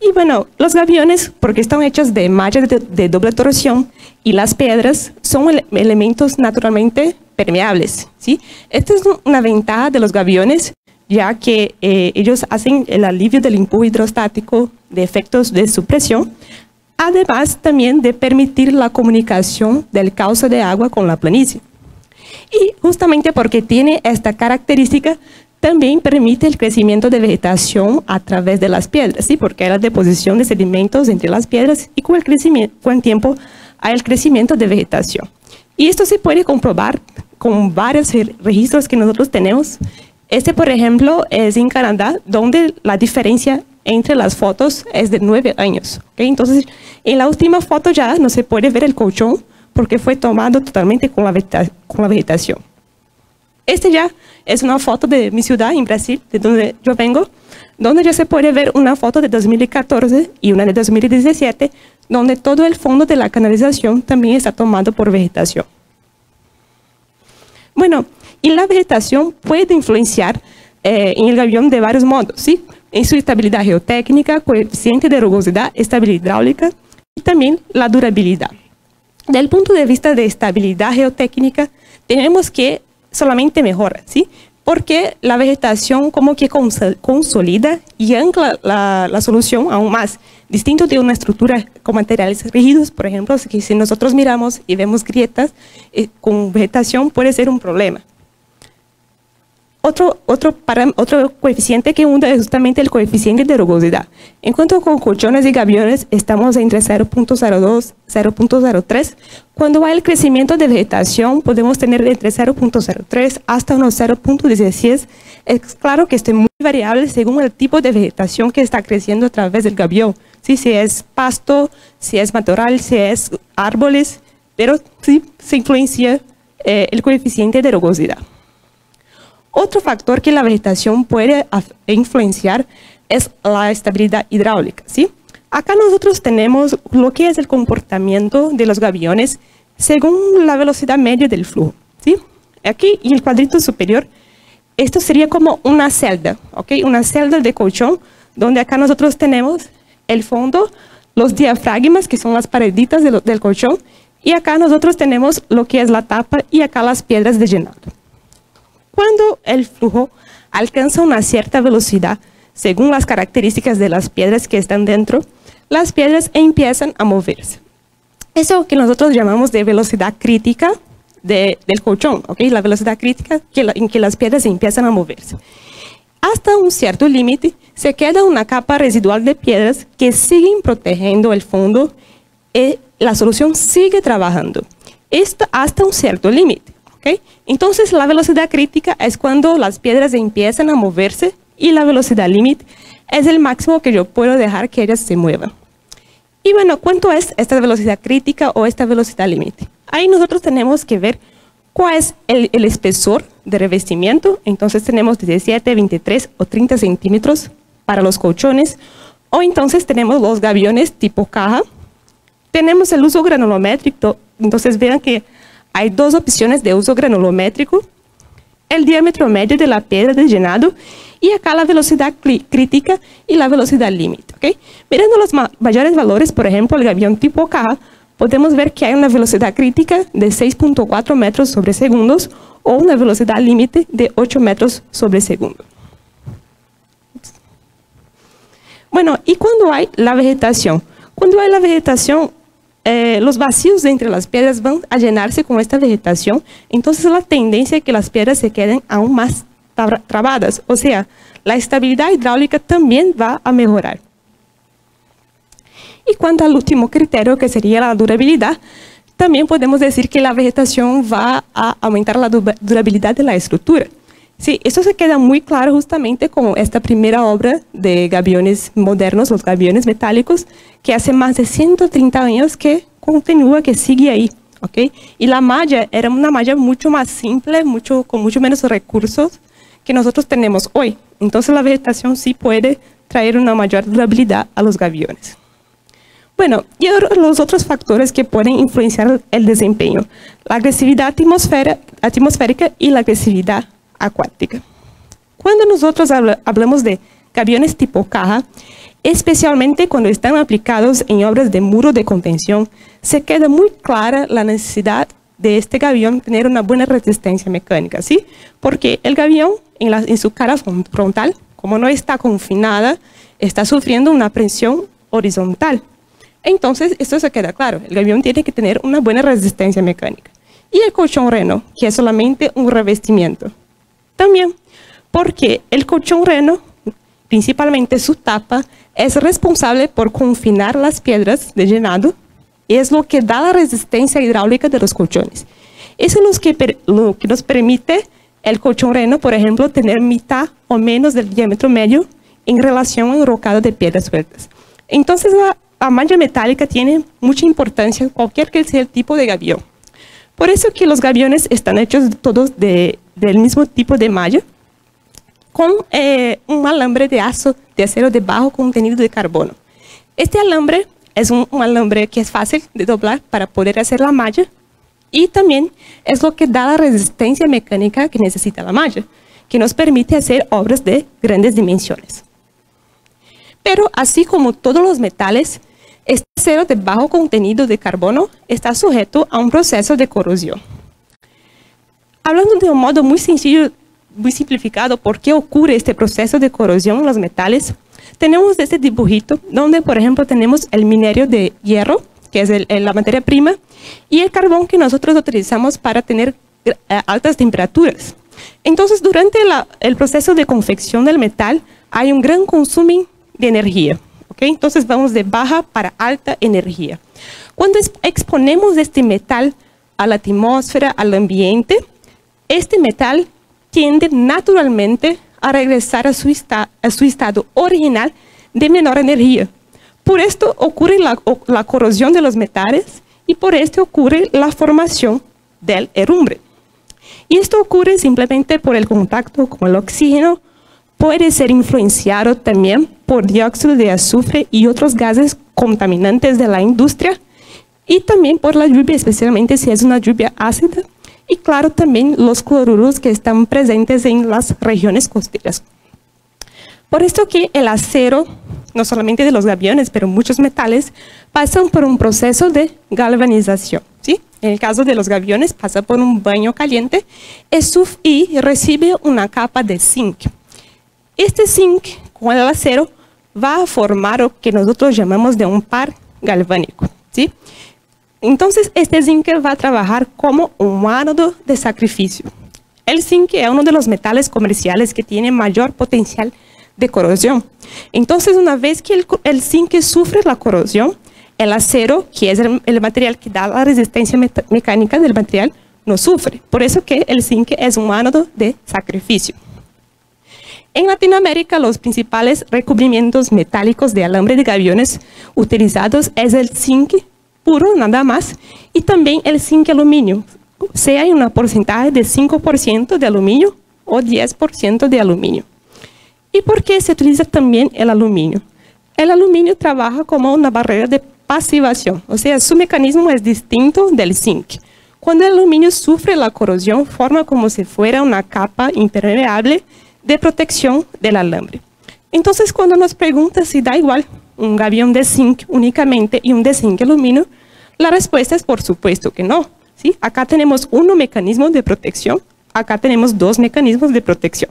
Y bueno, los gaviones, porque están hechos de malla de doble torsión, y las piedras son elementos naturalmente permeables, ¿sí? Esta es una ventaja de los gaviones, ya que ellos hacen el alivio del empuje hidrostático de efectos de supresión, además también de permitir la comunicación del cauce de agua con la planicie. Y justamente porque tiene esta característica, también permite el crecimiento de vegetación a través de las piedras, ¿sí? Porque hay la deposición de sedimentos entre las piedras y con el tiempo hay el crecimiento de vegetación. Y esto se puede comprobar con varios registros que nosotros tenemos. Este, por ejemplo, es en Canadá, donde la diferencia entre las fotos es de 9 años. ¿Okay? Entonces, en la última foto ya no se puede ver el colchón porque fue tomado totalmente con la vegetación. Este ya es una foto de mi ciudad, en Brasil, de donde yo vengo, donde ya se puede ver una foto de 2014 y una de 2017, donde todo el fondo de la canalización también está tomado por vegetación. Bueno, y la vegetación puede influenciar en el gavión de varios modos, ¿sí? En su estabilidad geotécnica, coeficiente de rugosidad, estabilidad hidráulica y también la durabilidad. Del punto de vista de estabilidad geotécnica, tenemos que solamente mejora, ¿sí? Porque la vegetación como que consolida y ancla la solución aún más, distinto de una estructura con materiales rígidos, por ejemplo, que si nosotros miramos y vemos grietas, con vegetación puede ser un problema. Otro coeficiente que hunda es justamente el coeficiente de rugosidad. En cuanto con colchones y gaviones, estamos entre 0.02 y 0.03. Cuando hay el crecimiento de vegetación, podemos tener entre 0.03 hasta unos 0.16. Es claro que esto es muy variable según el tipo de vegetación que está creciendo a través del gavión. ¿Sí? Si es pasto, si es matorral, si es árboles, pero sí se influencia el coeficiente de rugosidad. Otro factor que la vegetación puede influenciar es la estabilidad hidráulica, ¿sí? Acá nosotros tenemos lo que es el comportamiento de los gaviones según la velocidad media del flujo, ¿sí? Aquí en el cuadrito superior, esto sería como una celda, ¿ok? Una celda de colchón, donde acá nosotros tenemos el fondo, los diafragmas, que son las pareditas del colchón, y acá nosotros tenemos lo que es la tapa y acá las piedras de llenado. Cuando el flujo alcanza una cierta velocidad, según las características de las piedras que están dentro, las piedras empiezan a moverse. Eso que nosotros llamamos de velocidad crítica del colchón, ¿okay? La velocidad crítica en que las piedras empiezan a moverse. Hasta un cierto límite se queda una capa residual de piedras que siguen protegiendo el fondo y la solución sigue trabajando. Esto hasta un cierto límite. ¿ok? Entonces, la velocidad crítica es cuando las piedras empiezan a moverse y la velocidad límite es el máximo que yo puedo dejar que ellas se muevan. Y bueno, ¿cuánto es esta velocidad crítica o esta velocidad límite? Ahí nosotros tenemos que ver cuál es el espesor de revestimiento. Entonces tenemos 17, 23 o 30 centímetros para los colchones. O entonces tenemos los gaviones tipo caja. Tenemos el uso granulométrico. Entonces vean que hay dos opciones de uso granulométrico. El diámetro medio de la piedra de llenado y acá la velocidad crítica y la velocidad límite. ¿Okay? Mirando los mayores valores, por ejemplo, el gavión tipo caja, podemos ver que hay una velocidad crítica de 6.4 metros sobre segundos o una velocidad límite de 8 metros sobre segundo. Bueno, ¿y cuando hay la vegetación? Cuando hay la vegetación, los vacíos de entre las piedras van a llenarse con esta vegetación, entonces la tendencia es que las piedras se queden aún más trabadas, o sea, la estabilidad hidráulica también va a mejorar. Y cuanto al último criterio, que sería la durabilidad, también podemos decir que la vegetación va a aumentar la durabilidad de la estructura. Sí, eso se queda muy claro justamente con esta primera obra de gaviones modernos, los gaviones metálicos, que hace más de 130 años que continúa, que sigue ahí. ¿Okay? Y la malla era una malla mucho más simple, con mucho menos recursos que nosotros tenemos hoy. Entonces la vegetación sí puede traer una mayor durabilidad a los gaviones. Bueno, y los otros factores que pueden influenciar el desempeño: la agresividad atmosférica y la agresividad acuática. Cuando nosotros hablamos de gaviones tipo caja, especialmente cuando están aplicados en obras de muro de contención, se queda muy clara la necesidad de este gavión tener una buena resistencia mecánica, ¿sí? Porque el gavión en su cara frontal, como no está confinada, está sufriendo una presión horizontal. Entonces, esto se queda claro, el gavión tiene que tener una buena resistencia mecánica. Y el colchón reno, que es solamente un revestimiento. También, porque el colchón reno, principalmente su tapa, es responsable por confinar las piedras de llenado y es lo que da la resistencia hidráulica de los colchones. Eso es lo que nos permite el colchón reno, por ejemplo, tener mitad o menos del diámetro medio en relación al rocado de piedras sueltas. Entonces, la malla metálica tiene mucha importancia, cualquier que sea el tipo de gavión. Por eso que los gaviones están hechos todos del mismo tipo de malla, con un alambre de acero de bajo contenido de carbono. Este alambre es un alambre que es fácil de doblar para poder hacer la malla y también es lo que da la resistencia mecánica que necesita la malla, que nos permite hacer obras de grandes dimensiones. Pero así como todos los metales, este acero de bajo contenido de carbono está sujeto a un proceso de corrosión. Hablando de un modo muy sencillo, muy simplificado, por qué ocurre este proceso de corrosión en los metales, tenemos este dibujito donde, por ejemplo, tenemos el minerio de hierro, que es la materia prima, y el carbón que nosotros utilizamos para tener altas temperaturas. Entonces, durante el proceso de confección del metal, hay un gran consumo de energía. ¿Okay? Entonces, vamos de baja para alta energía. Cuando exponemos este metal a la atmósfera, al ambiente, este metal tiende naturalmente a regresar a su estado original de menor energía. Por esto ocurre la corrosión de los metales y por esto ocurre la formación del herrumbre. Y esto ocurre simplemente por el contacto con el oxígeno, puede ser influenciado también por dióxido de azufre y otros gases contaminantes de la industria y también por la lluvia, especialmente si es una lluvia ácida. Y claro, también los cloruros que están presentes en las regiones costeras. Por esto que el acero, no solamente de los gaviones, pero muchos metales, pasan por un proceso de galvanización. ¿Sí? En el caso de los gaviones, pasa por un baño caliente y recibe una capa de zinc. Este zinc, con el acero, va a formar lo que nosotros llamamos de un par galvánico. ¿Sí? Entonces, este zinc va a trabajar como un ánodo de sacrificio. El zinc es uno de los metales comerciales que tiene mayor potencial de corrosión. Entonces, una vez que el zinc sufre la corrosión, el acero, que es el material que da la resistencia mecánica del material, no sufre. Por eso que el zinc es un ánodo de sacrificio. En Latinoamérica, los principales recubrimientos metálicos de alambre de gaviones utilizados es el zinc puro, nada más, y también el zinc aluminio, sea en un porcentaje de 5% de aluminio o 10% de aluminio. ¿Y por qué se utiliza también el aluminio? El aluminio trabaja como una barrera de pasivación, o sea, su mecanismo es distinto del zinc. Cuando el aluminio sufre la corrosión, forma como si fuera una capa impermeable de protección del alambre. Entonces, cuando nos preguntan si da igual un gavión de zinc únicamente y un de zinc aluminio, la respuesta es por supuesto que no, ¿sí? Acá tenemos un mecanismo de protección, acá tenemos dos mecanismos de protección.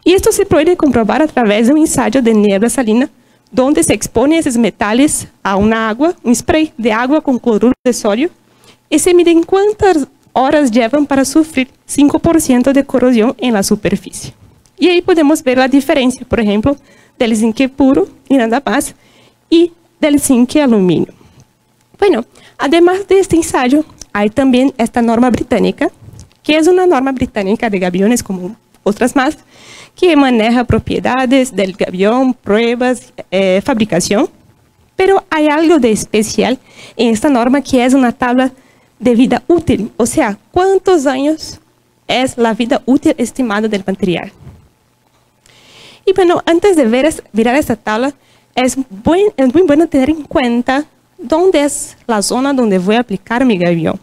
Y esto se puede comprobar a través de un ensayo de niebla salina, donde se expone esos metales a una agua, un spray de agua con cloruro de sodio, y se miden cuántas horas llevan para sufrir 5% de corrosión en la superficie. Y ahí podemos ver la diferencia, por ejemplo, del zinc puro y nada más, y del zinc aluminio. Bueno, además de este ensayo, hay también esta norma británica, que es una norma británica de gaviones como otras más, que maneja propiedades del gavión, pruebas, fabricación. Pero hay algo de especial en esta norma, que es una tabla de vida útil, o sea, cuántos años es la vida útil estimada del material. Y bueno, antes de mirar esta tabla, es muy bueno tener en cuenta dónde es la zona donde voy a aplicar mi gavión.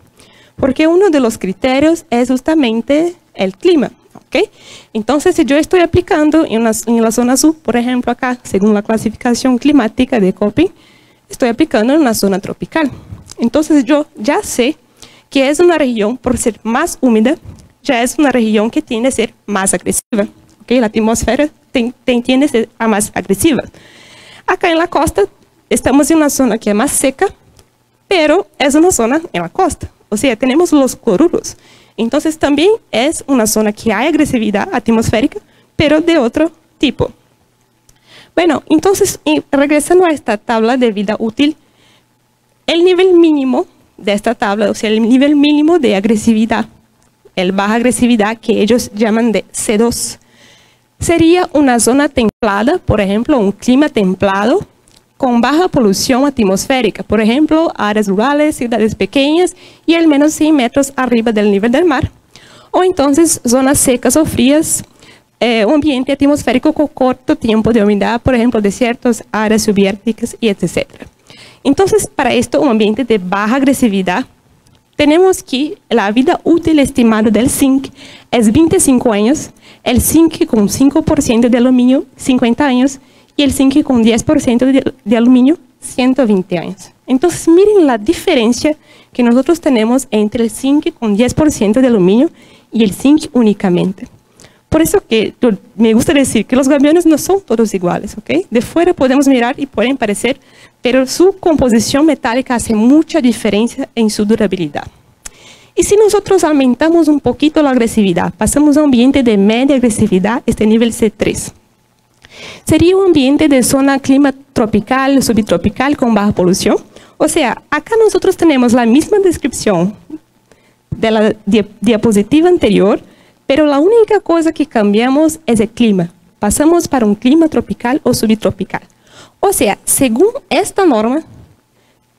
Porque uno de los criterios es justamente el clima. ¿Okay? Entonces, si yo estoy aplicando en la zona sur, por ejemplo, acá, según la clasificación climática de Köppen, estoy aplicando en una zona tropical. Entonces, yo ya sé que es una región, por ser más húmeda, ya es una región que tiende a ser más agresiva. ¿Okay? La atmósfera tiende a ser más agresiva. Acá en la costa, estamos en una zona que es más seca, pero es una zona en la costa. O sea, tenemos los cloruros. Entonces, también es una zona que hay agresividad atmosférica, pero de otro tipo. Bueno, entonces, regresando a esta tabla de vida útil, el nivel mínimo de esta tabla, o sea, el nivel mínimo de agresividad, el baja agresividad que ellos llaman de C2, sería una zona templada, por ejemplo, un clima templado, con baja polución atmosférica, por ejemplo, áreas rurales, ciudades pequeñas y al menos 100 metros arriba del nivel del mar. O entonces zonas secas o frías, un ambiente atmosférico con corto tiempo de humedad, por ejemplo, desiertos, áreas subiérticas y etc. Entonces, para esto, un ambiente de baja agresividad, tenemos que la vida útil estimada del zinc es 25 años, el zinc con 5% de aluminio, 50 años, y el zinc con 10% de aluminio, 120 años. Entonces, miren la diferencia que nosotros tenemos entre el zinc con 10% de aluminio y el zinc únicamente. Por eso que me gusta decir que los gaviones no son todos iguales, ¿ok? De fuera podemos mirar y pueden parecer, pero su composición metálica hace mucha diferencia en su durabilidad. Y si nosotros aumentamos un poquito la agresividad, pasamos a un ambiente de media agresividad, este nivel C3. Sería un ambiente de zona clima tropical, subtropical con baja polución. O sea, acá nosotros tenemos la misma descripción de la diapositiva anterior, pero la única cosa que cambiamos es el clima. Pasamos para un clima tropical o subtropical. O sea, según esta norma,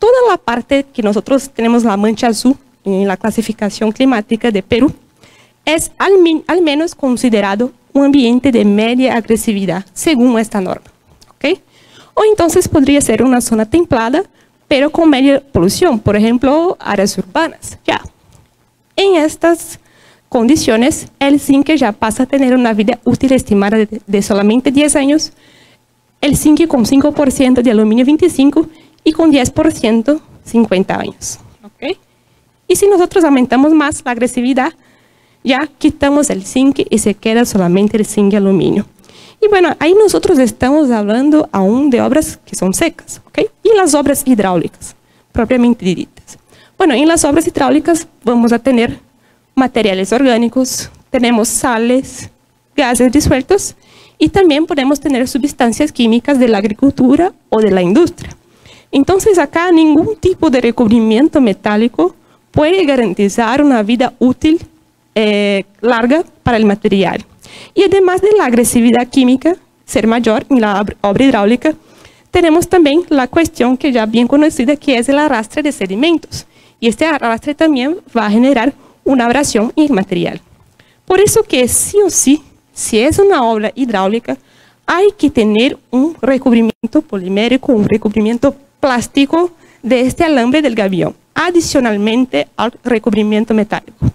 toda la parte que nosotros tenemos la mancha azul en la clasificación climática de Perú, es al menos considerado un ambiente de media agresividad, según esta norma. ¿Okay? O entonces podría ser una zona templada, pero con media polución, por ejemplo, áreas urbanas. Ya. En estas condiciones, el zinc ya pasa a tener una vida útil estimada de solamente 10 años, el zinc con 5% de aluminio 25 y con 10% 50 años. ¿Okay? Y si nosotros aumentamos más la agresividad, ya quitamos el zinc y se queda solamente el zinc aluminio. Y bueno, ahí nosotros estamos hablando aún de obras que son secas, ¿ok? Y las obras hidráulicas, propiamente dichas. Bueno, en las obras hidráulicas vamos a tener materiales orgánicos, tenemos sales, gases disueltos y también podemos tener sustancias químicas de la agricultura o de la industria. Entonces acá ningún tipo de recubrimiento metálico puede garantizar una vida útil larga para el material. Y además de la agresividad química ser mayor en la obra hidráulica, tenemos también la cuestión que ya bien conocida, que es el arrastre de sedimentos. Y este arrastre también va a generar una abrasión en el material. Por eso que sí o sí, si es una obra hidráulica, hay que tener un recubrimiento polimérico, un recubrimiento plástico de este alambre del gavión, adicionalmente al recubrimiento metálico.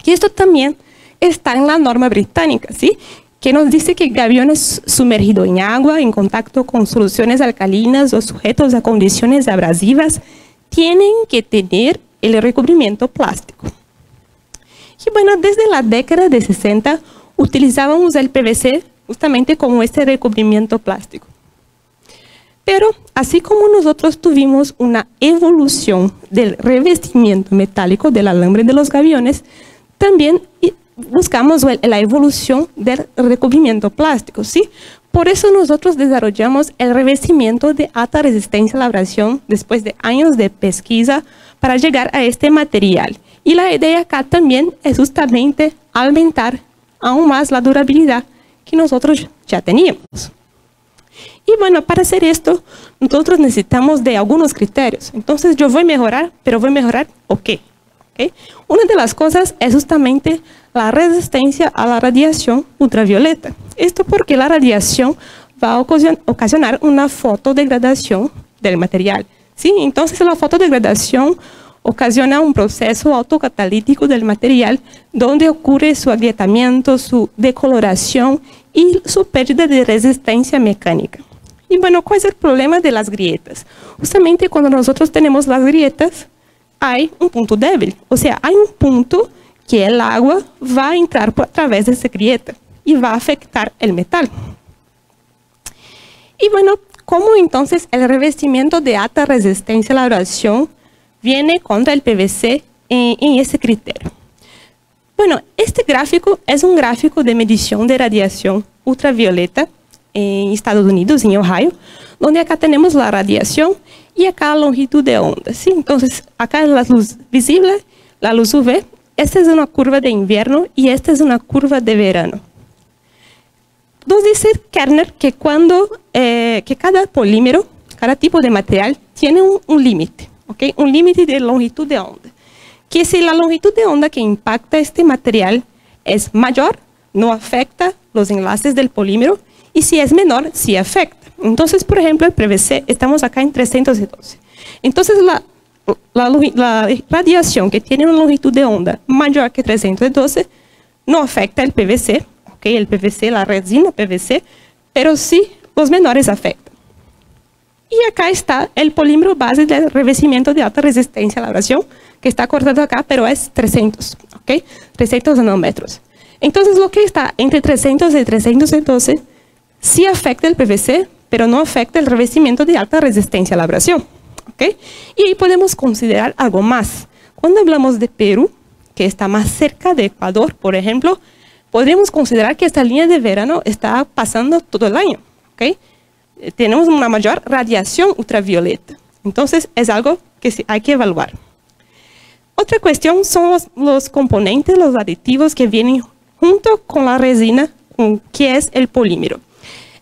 Y esto también está en la norma británica, ¿sí? Que nos dice que gaviones sumergidos en agua, en contacto con soluciones alcalinas o sujetos a condiciones abrasivas, tienen que tener el recubrimiento plástico. Y bueno, desde la década de 60 utilizábamos el PVC justamente como este recubrimiento plástico. Pero así como nosotros tuvimos una evolución del revestimiento metálico del alambre de los gaviones, también buscamos la evolución del recubrimiento plástico, ¿sí? Por eso nosotros desarrollamos el revestimiento de alta resistencia a la abrasión después de años de pesquisa para llegar a este material. Y la idea acá también es justamente aumentar aún más la durabilidad que nosotros ya teníamos. Y bueno, para hacer esto, nosotros necesitamos de algunos criterios. Entonces yo voy a mejorar, pero voy a mejorar ¿o qué? ¿Okay? Una de las cosas es justamente la resistencia a la radiación ultravioleta. Esto porque la radiación va a ocasionar una fotodegradación del material, ¿sí? Entonces la fotodegradación ocasiona un proceso autocatalítico del material donde ocurre su agrietamiento, su decoloración y su pérdida de resistencia mecánica. Y bueno, ¿cuál es el problema de las grietas? Justamente cuando nosotros tenemos las grietas, hay un punto débil, o sea, hay un punto que el agua va a entrar a través de esa grieta y va a afectar el metal. Y bueno, ¿cómo entonces el revestimiento de alta resistencia a la abrasión viene contra el PVC en ese criterio? Bueno, este gráfico es un gráfico de medición de radiación ultravioleta en Estados Unidos, en Ohio, donde acá tenemos la radiación y acá la longitud de onda, ¿sí? Entonces, acá es la luz visible, la luz UV. Esta es una curva de invierno y esta es una curva de verano. Nos dice Kerner que que cada polímero, cada tipo de material tiene un límite, ¿okay? Un límite de longitud de onda. Que si la longitud de onda que impacta este material es mayor, no afecta los enlaces del polímero, y si es menor, sí afecta. Entonces, por ejemplo, el PVC, estamos acá en 312. Entonces, la radiación que tiene una longitud de onda mayor que 312 no afecta el PVC, ¿okay? El PVC, la resina PVC, pero sí los menores afectan. Y acá está el polímero base del revestimiento de alta resistencia a la abrasión, que está cortado acá, pero es 300, ¿ok? 300 nanómetros. Entonces, lo que está entre 300 y 312 sí afecta el PVC, pero no afecta el revestimiento de alta resistencia a la abrasión, ¿ok? Y ahí podemos considerar algo más. Cuando hablamos de Perú, que está más cerca de Ecuador, por ejemplo, podríamos considerar que esta línea de verano está pasando todo el año, ¿ok? Tenemos una mayor radiación ultravioleta. Entonces, es algo que sí hay que evaluar. Otra cuestión son los componentes, los aditivos que vienen junto con la resina, que es el polímero.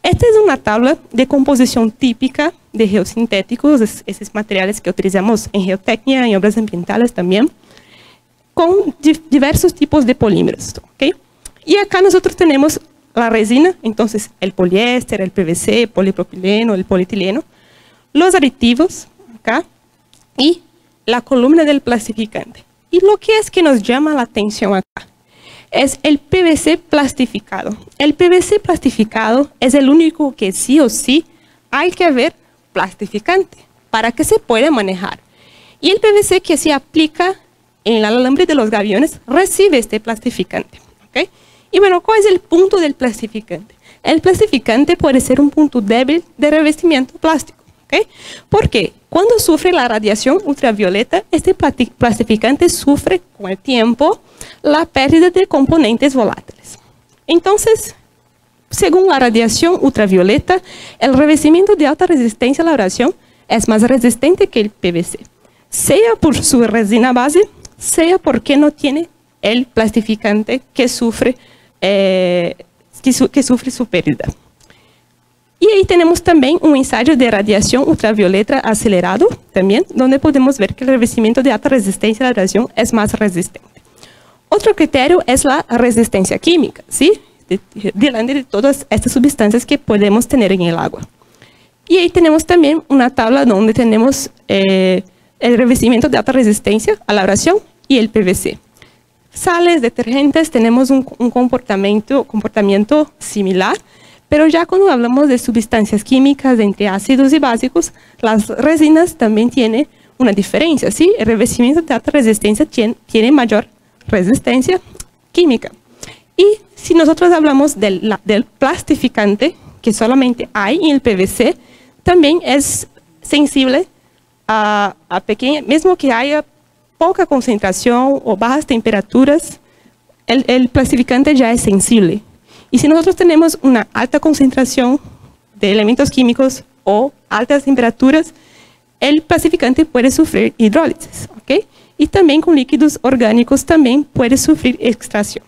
Esta es una tabla de composición típica de geosintéticos, esos materiales que utilizamos en geotecnia, en obras ambientales también, con diversos tipos de polímeros, ¿okay? Y acá nosotros tenemos la resina, entonces el poliéster, el PVC, el polipropileno, el polietileno, los aditivos, acá, y la columna del plastificante. Y lo que es que nos llama la atención acá es el PVC plastificado. El PVC plastificado es el único que sí o sí hay que haber plastificante para que se pueda manejar. Y el PVC que se aplica en el alambre de los gaviones recibe este plastificante, ¿okay? Y bueno, ¿cuál es el punto del plastificante? El plastificante puede ser un punto débil de revestimiento plástico, ¿okay? Porque cuando sufre la radiación ultravioleta, este plastificante sufre con el tiempo la pérdida de componentes volátiles. Entonces, según la radiación ultravioleta, el revestimiento de alta resistencia a la abrasión es más resistente que el PVC. sea por su resina base, sea porque no tiene el plastificante que sufre su pérdida. Y ahí tenemos también un ensayo de radiación ultravioleta acelerado, también, donde podemos ver que el revestimiento de alta resistencia a la radiación es más resistente. Otro criterio es la resistencia química, ¿sí? Delante de todas estas sustancias que podemos tener en el agua. Y ahí tenemos también una tabla donde tenemos el revestimiento de alta resistencia a la abrasión y el PVC. Sales, detergentes, tenemos un comportamiento similar, pero ya cuando hablamos de sustancias químicas entre ácidos y básicos, las resinas también tienen una diferencia, ¿sí? El revestimiento de alta resistencia tiene mayor resistencia química. Y si nosotros hablamos del plastificante, que solamente hay en el PVC, también es sensible a pequeña, mismo que haya poca concentración o bajas temperaturas, el plastificante ya es sensible. Y si nosotros tenemos una alta concentración de elementos químicos o altas temperaturas, el plastificante puede sufrir hidrólisis, ¿ok? Y también con líquidos orgánicos también puede sufrir extracción.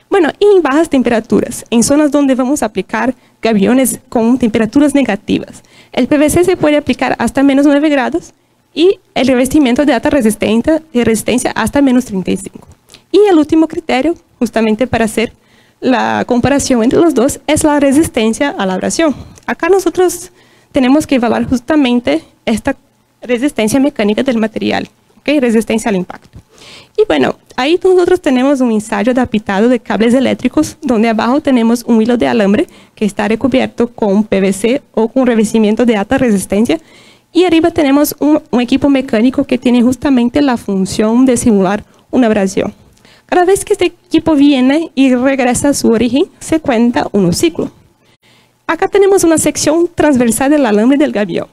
Bueno, y en bajas temperaturas, en zonas donde vamos a aplicar gaviones con temperaturas negativas, el PVC se puede aplicar hasta menos 9 grados y el revestimiento de alta resistencia hasta menos 35. Y el último criterio, justamente para hacer la comparación entre los dos, es la resistencia a la abrasión. Acá nosotros tenemos que evaluar justamente esta resistencia mecánica del material, ¿okay? Resistencia al impacto. Y bueno, ahí nosotros tenemos un ensayo de apitado de cables eléctricos, donde abajo tenemos un hilo de alambre que está recubierto con PVC o con revestimiento de alta resistencia, y arriba tenemos un equipo mecánico que tiene justamente la función de simular una abrasión. Cada vez que este equipo viene y regresa a su origen, se cuenta un ciclo. Acá tenemos una sección transversal del alambre del gavión.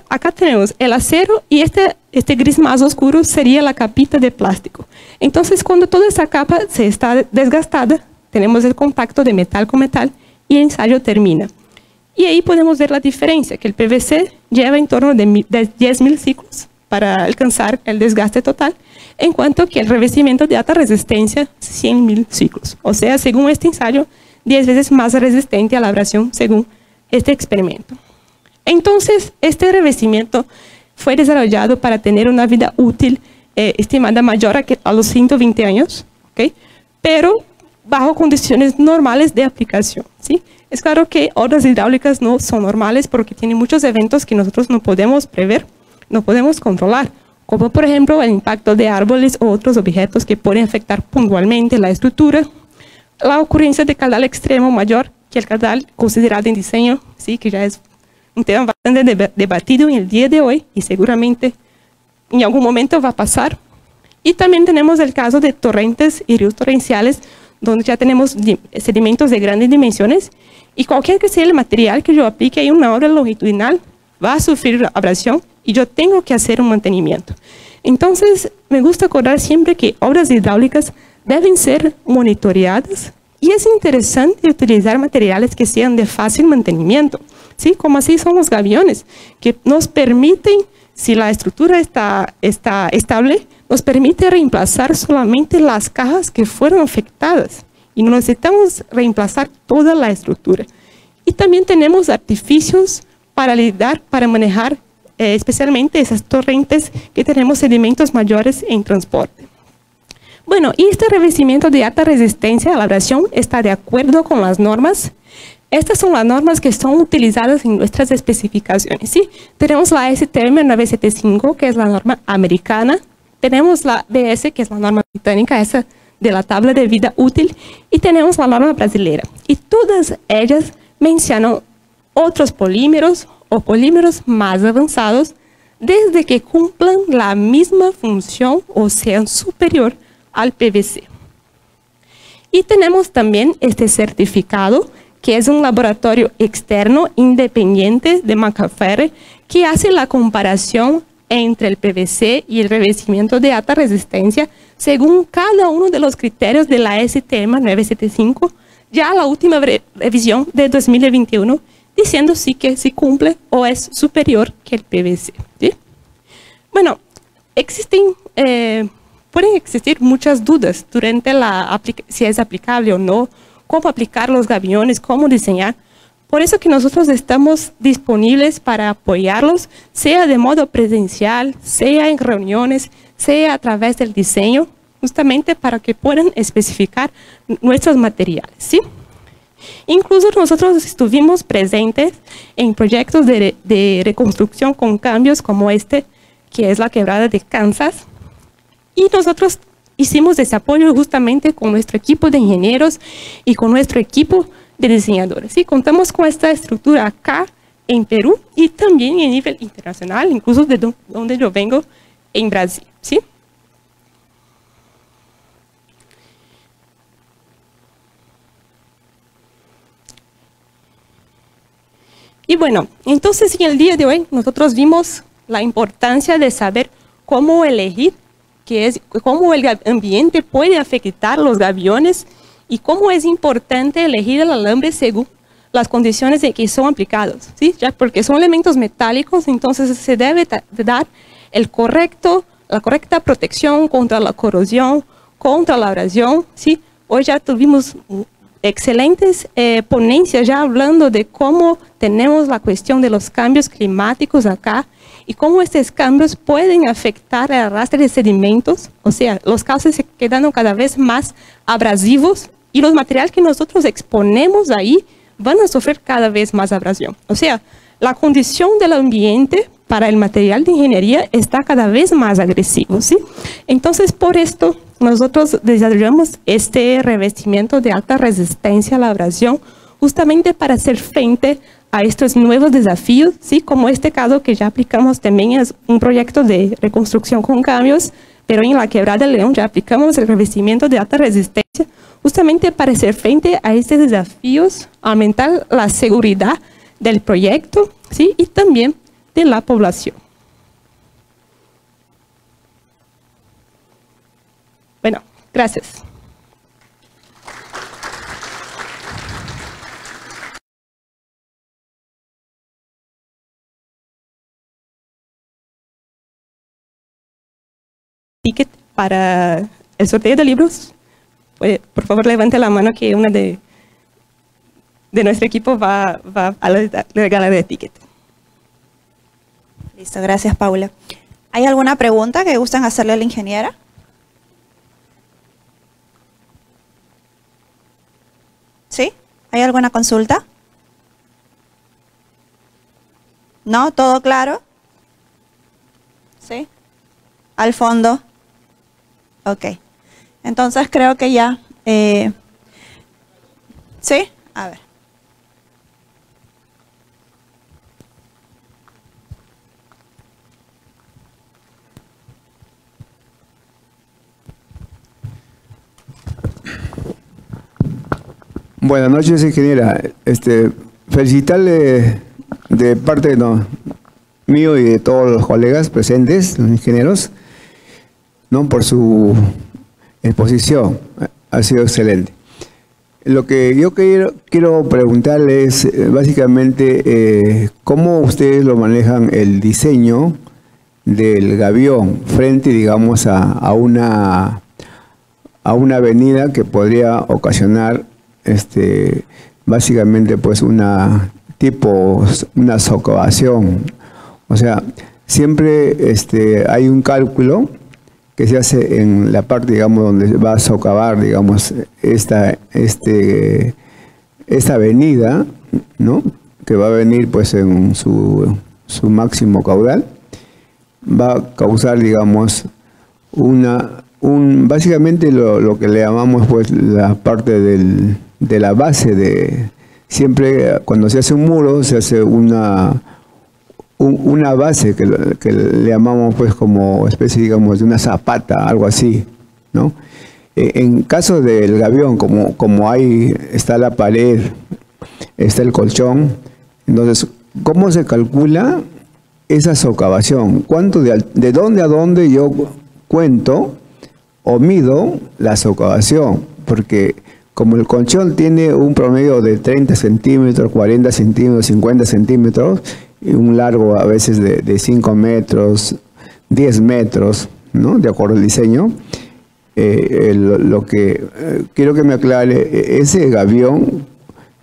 Acá tenemos el acero y este gris más oscuro sería la capita de plástico. Entonces, cuando toda esa capa se está desgastada, tenemos el contacto de metal con metal y el ensayo termina. Y ahí podemos ver la diferencia, que el PVC lleva en torno de 10.000 ciclos para alcanzar el desgaste total, en cuanto que el revestimiento de alta resistencia, 100.000 ciclos. O sea, según este ensayo, 10 veces más resistente a la abrasión, según este experimento. Entonces, este revestimiento fue desarrollado para tener una vida útil estimada mayor a los 120 años, ¿okay? Pero bajo condiciones normales de aplicación, ¿sí? Es claro que obras hidráulicas no son normales porque tienen muchos eventos que nosotros no podemos prever, no podemos controlar, como por ejemplo el impacto de árboles o otros objetos que pueden afectar puntualmente la estructura, la ocurrencia de caudal extremo mayor que el caudal considerado en diseño, ¿sí? Que ya es un tema bastante debatido en el día de hoy y seguramente en algún momento va a pasar. Y también tenemos el caso de torrentes y ríos torrenciales, donde ya tenemos sedimentos de grandes dimensiones y cualquier que sea el material que yo aplique en una obra longitudinal va a sufrir abrasión y yo tengo que hacer un mantenimiento. Entonces, me gusta acordar siempre que obras hidráulicas deben ser monitoreadas y es interesante utilizar materiales que sean de fácil mantenimiento, ¿sí? Como así son los gaviones, que nos permiten, si la estructura está estable, nos permite reemplazar solamente las cajas que fueron afectadas y no necesitamos reemplazar toda la estructura. Y también tenemos artificios para manejar especialmente esas torrentes que tenemos sedimentos mayores en transporte. Bueno, y este revestimiento de alta resistencia a la abrasión está de acuerdo con las normas. Estas son las normas que son utilizadas en nuestras especificaciones, ¿sí? Tenemos la STM 975, que es la norma americana. Tenemos la BS, que es la norma británica, esa de la tabla de vida útil. Y tenemos la norma brasileña. Y todas ellas mencionan otros polímeros o polímeros más avanzados desde que cumplan la misma función o sean superior al PVC. Y tenemos también este certificado, que es un laboratorio externo independiente de Macaferre, que hace la comparación entre el PVC y el revestimiento de alta resistencia según cada uno de los criterios de la STM 975, ya la última revisión de 2021, diciendo sí que sí cumple o es superior que el PVC, ¿sí? Bueno, pueden existir muchas dudas durante si es aplicable o no, cómo aplicar los gaviones, cómo diseñar. Por eso que nosotros estamos disponibles para apoyarlos, sea de modo presencial, sea en reuniones, sea a través del diseño, justamente para que puedan especificar nuestros materiales, ¿sí? Incluso nosotros estuvimos presentes en proyectos de reconstrucción con cambios como este, que es la quebrada de Kansas, y nosotros hicimos ese apoyo justamente con nuestro equipo de ingenieros y con nuestro equipo de diseñadores. ¿Sí? Contamos con esta estructura acá en Perú y también a nivel internacional, incluso de donde yo vengo, en Brasil. ¿Sí? Y bueno, entonces en el día de hoy nosotros vimos la importancia de saber cómo elegir, cómo el ambiente puede afectar los gaviones y cómo es importante elegir el alambre según las condiciones en que son aplicados, ¿sí? Ya porque son elementos metálicos, entonces se debe dar la correcta protección contra la corrosión, contra la abrasión, ¿sí? Hoy ya tuvimos excelentes ponencias ya hablando de cómo tenemos la cuestión de los cambios climáticos acá y cómo estos cambios pueden afectar el arrastre de sedimentos, o sea, los cauces se quedan cada vez más abrasivos y los materiales que nosotros exponemos ahí van a sufrir cada vez más abrasión. O sea, la condición del ambiente para el material de ingeniería está cada vez más agresivo, ¿sí? Entonces, por esto, nosotros desarrollamos este revestimiento de alta resistencia a la abrasión justamente para hacer frente a estos nuevos desafíos, ¿sí? Como este caso que ya aplicamos también es un proyecto de reconstrucción con cambios, pero en la Quebrada del León ya aplicamos el revestimiento de alta resistencia justamente para hacer frente a estos desafíos, aumentar la seguridad del proyecto, ¿sí? Y también de la población. Bueno, gracias. Ticket para el sorteo de libros. Por favor, levante la mano que una de nuestro equipo va a la regala de ticket. Listo, gracias, Paula. ¿Hay alguna pregunta que gustan hacerle a la ingeniera? ¿Sí? ¿Hay alguna consulta? ¿No? ¿Todo claro? ¿Sí? ¿Al fondo? Ok. Entonces creo que ya... ¿Sí? A ver. Buenas noches, ingeniera. Felicitarle de parte mío y de todos los colegas presentes, los ingenieros, por su exposición. Ha sido excelente. Lo que yo quiero preguntarle es básicamente cómo ustedes lo manejan el diseño del gavión frente, digamos, a una avenida que podría ocasionar básicamente pues una socavación. O sea, siempre hay un cálculo que se hace en la parte, digamos, donde va a socavar, digamos, esta avenida, ¿no? Que va a venir pues en su máximo caudal, va a causar, digamos, básicamente lo que le llamamos pues la parte de la base siempre cuando se hace un muro se hace una base que le llamamos pues como especie, digamos, de una zapata, algo así, ¿no? En caso del gavión, como ahí está la pared, está el colchón, entonces, ¿cómo se calcula esa socavación? ¿De dónde a dónde yo cuento o mido la socavación? Porque como el colchón tiene un promedio de 30 centímetros, 40 centímetros, 50 centímetros, y un largo a veces de 5 metros, 10 metros, ¿no? De acuerdo al diseño. Lo que quiero que me aclare, ese gavión,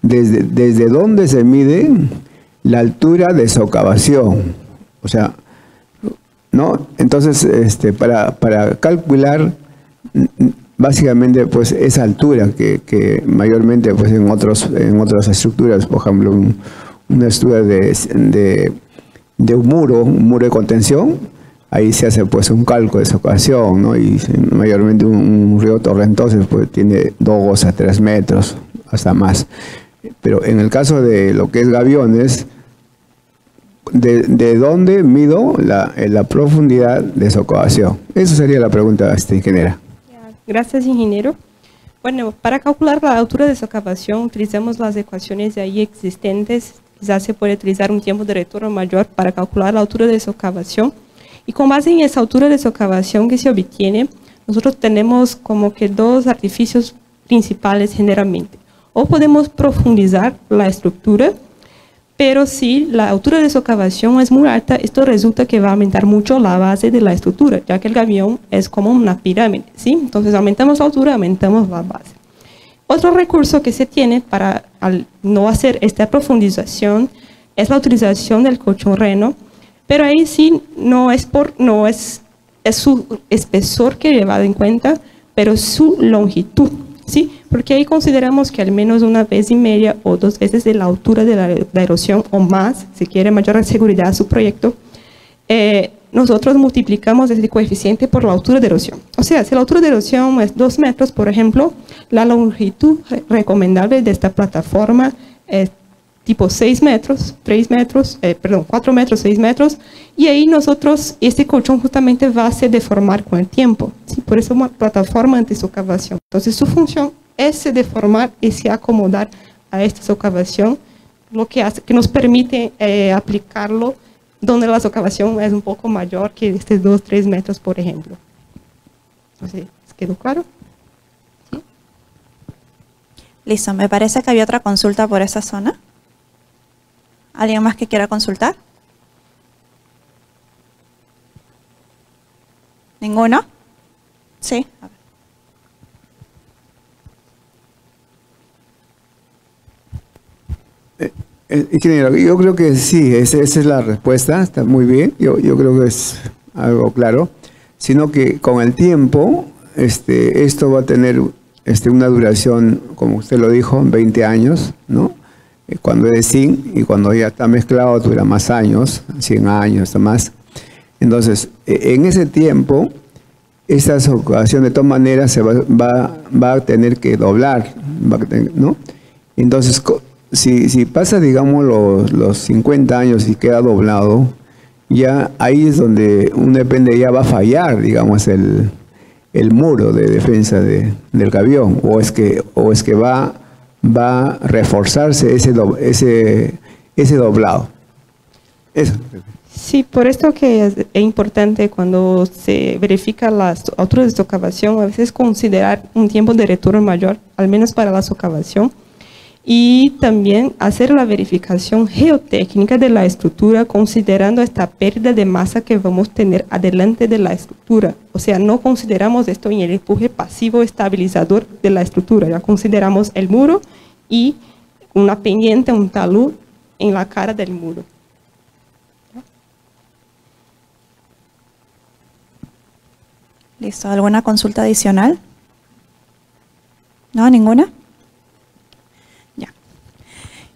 ¿desde dónde se mide la altura de socavación? O sea, ¿no? Entonces, para calcular básicamente pues esa altura que mayormente pues en otras estructuras, por ejemplo, una estructura de un muro de contención, ahí se hace pues un cálculo de socavación, ¿no? Y mayormente un río torrentoso pues tiene 2 a 3 metros, hasta más. Pero en el caso de lo que es gaviones, ¿de dónde mido la profundidad de socavación? Esa sería la pregunta, ingeniera. Gracias, ingeniero. Bueno, para calcular la altura de socavación utilizamos las ecuaciones ahí existentes. Quizás se puede utilizar un tiempo de retorno mayor para calcular la altura de socavación. Y con base en esa altura de socavación que se obtiene, nosotros tenemos como que 2 artificios principales generalmente. O podemos profundizar la estructura, pero si la altura de socavación es muy alta, esto resulta que va a aumentar mucho la base de la estructura, ya que el gavión es como una pirámide, ¿sí? Entonces aumentamos la altura, aumentamos la base. Otro recurso que se tiene para no hacer esta profundización es la utilización del colchón reno, pero ahí sí es su espesor que he llevado en cuenta, pero su longitud, ¿sí? Porque ahí consideramos que al menos 1,5 veces o 2 veces de la altura de la erosión o más, si quiere mayor seguridad a su proyecto, nosotros multiplicamos ese coeficiente por la altura de erosión. O sea, si la altura de erosión es 2 metros, por ejemplo, la longitud recomendable de esta plataforma es tipo 6 metros, 4 metros, 6 metros, y ahí nosotros, este colchón justamente va a se deformar con el tiempo, ¿sí? Por eso es una plataforma antisocavación. Entonces su función es se deformar y se acomodar a esta socavación, lo que hace que nos permite aplicarlo donde la socavación es un poco mayor que 2, 3 metros, por ejemplo. Entonces, ¿quedó claro? ¿Sí? Listo, me parece que había otra consulta por esa zona. ¿Alguien más que quiera consultar? ¿Ninguno? Sí. A ver. Ingeniero, yo creo que sí, esa es la respuesta, está muy bien, yo creo que es algo claro, sino que con el tiempo esto va a tener una duración, como usted lo dijo, 20 años, ¿no? Cuando es de zinc y cuando ya está mezclado dura más años, 100 años, hasta más. Entonces, en ese tiempo, esta socavación de todas maneras se va a tener que doblar, ¿no? Entonces, si pasa, digamos, los 50 años y queda doblado, ya ahí es donde un depende ya va a fallar, digamos, el muro de defensa del gavión, o es que va a reforzarse ese doblado. Eso. Sí, por esto que es importante cuando se verifica las alturas de socavación, a veces considerar un tiempo de retorno mayor, al menos para la socavación, y también hacer la verificación geotécnica de la estructura considerando esta pérdida de masa que vamos a tener adelante de la estructura. O sea, no consideramos esto en el empuje pasivo estabilizador de la estructura, ya consideramos el muro y una pendiente, un talud en la cara del muro. Listo, ¿alguna consulta adicional? ¿No? ¿Ninguna? Ya.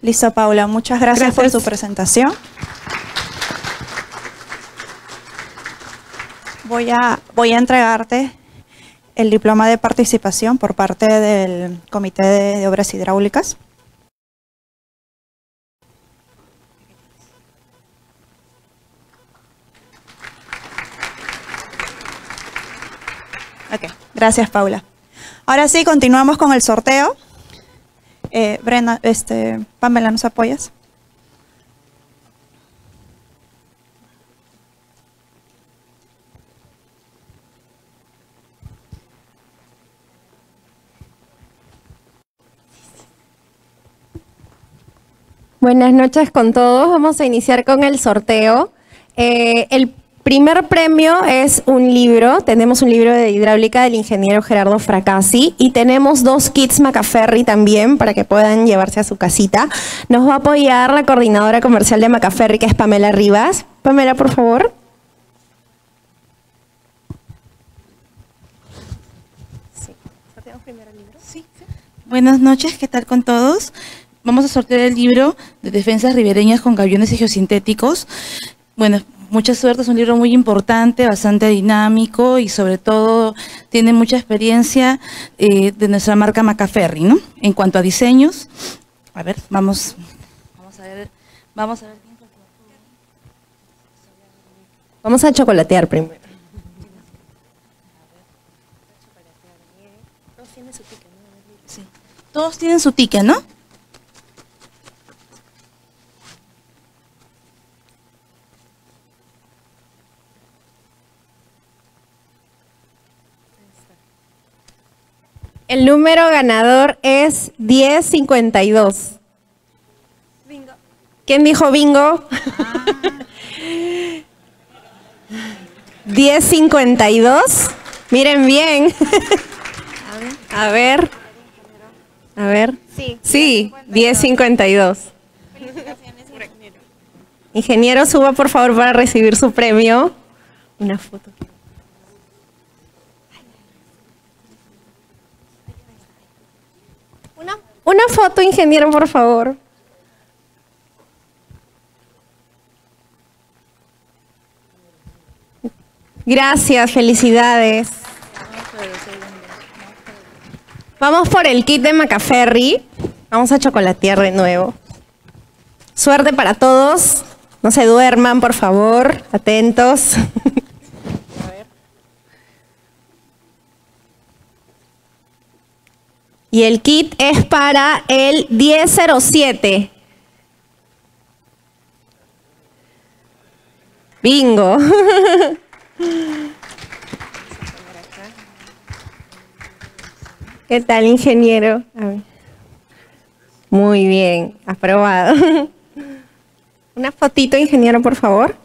Listo, Paula, muchas gracias por tu presentación. Voy a entregarte el diploma de participación por parte del Comité de Obras Hidráulicas. Ok, gracias, Paula. Ahora sí, continuamos con el sorteo. Brenda, Pamela, ¿nos apoyas? Buenas noches con todos. Vamos a iniciar con el sorteo. El Primer premio es un libro. Tenemos un libro de hidráulica del ingeniero Gerardo Fracassi y tenemos 2 kits Macaferri también para que puedan llevarse a su casita. Nos va a apoyar la coordinadora comercial de Macaferri, que es Pamela Rivas. Pamela, por favor. Buenas noches, ¿qué tal con todos? Vamos a sortear el libro de Defensas Ribereñas con Gaviones y Geosintéticos. Bueno, mucha suerte, es un libro muy importante, bastante dinámico y sobre todo tiene mucha experiencia de nuestra marca Macaferri, ¿no? En cuanto a diseños, a ver, vamos a ver. Vamos a chocolatear primero. Todos tienen su ticket, ¿no? El número ganador es 1052. Bingo. ¿Quién dijo bingo? 1052. Miren bien. A ver. Sí, 1052. Ingeniero, suba por favor para recibir su premio. Una foto. Una foto, ingeniero, por favor. Gracias, felicidades. Vamos por el kit de Macaferri. Vamos a chocolatear de nuevo. Suerte para todos. No se duerman, por favor. Atentos. Y el kit es para el 1007. Bingo. ¿Qué tal, ingeniero? A ver. Muy bien, aprobado. Una fotito, ingeniero, por favor.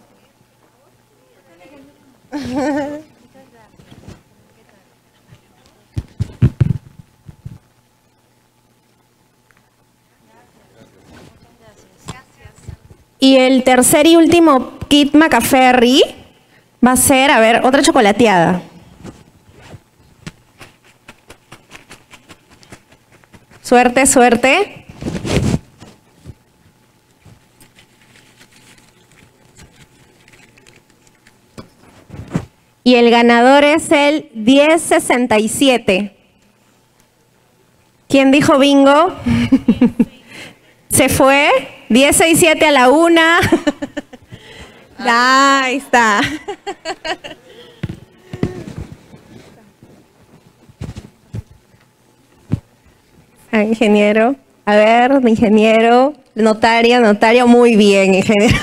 Y el tercer y último kit Macaferri va a ser, a ver, otra chocolateada. Suerte, suerte. Y el ganador es el 1067. ¿Quién dijo bingo? ¿Se fue? 1067 a la 1. Ahí está. Ingeniero. A ver, ingeniero. Notario. Muy bien, ingeniero.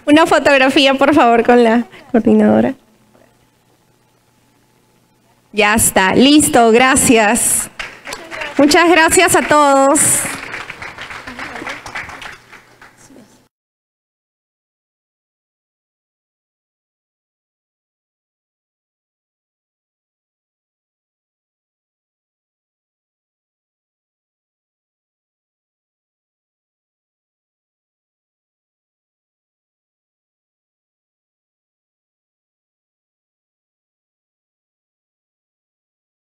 Una fotografía, por favor, con la coordinadora. Ya está. Listo, gracias. Muchas gracias a todos.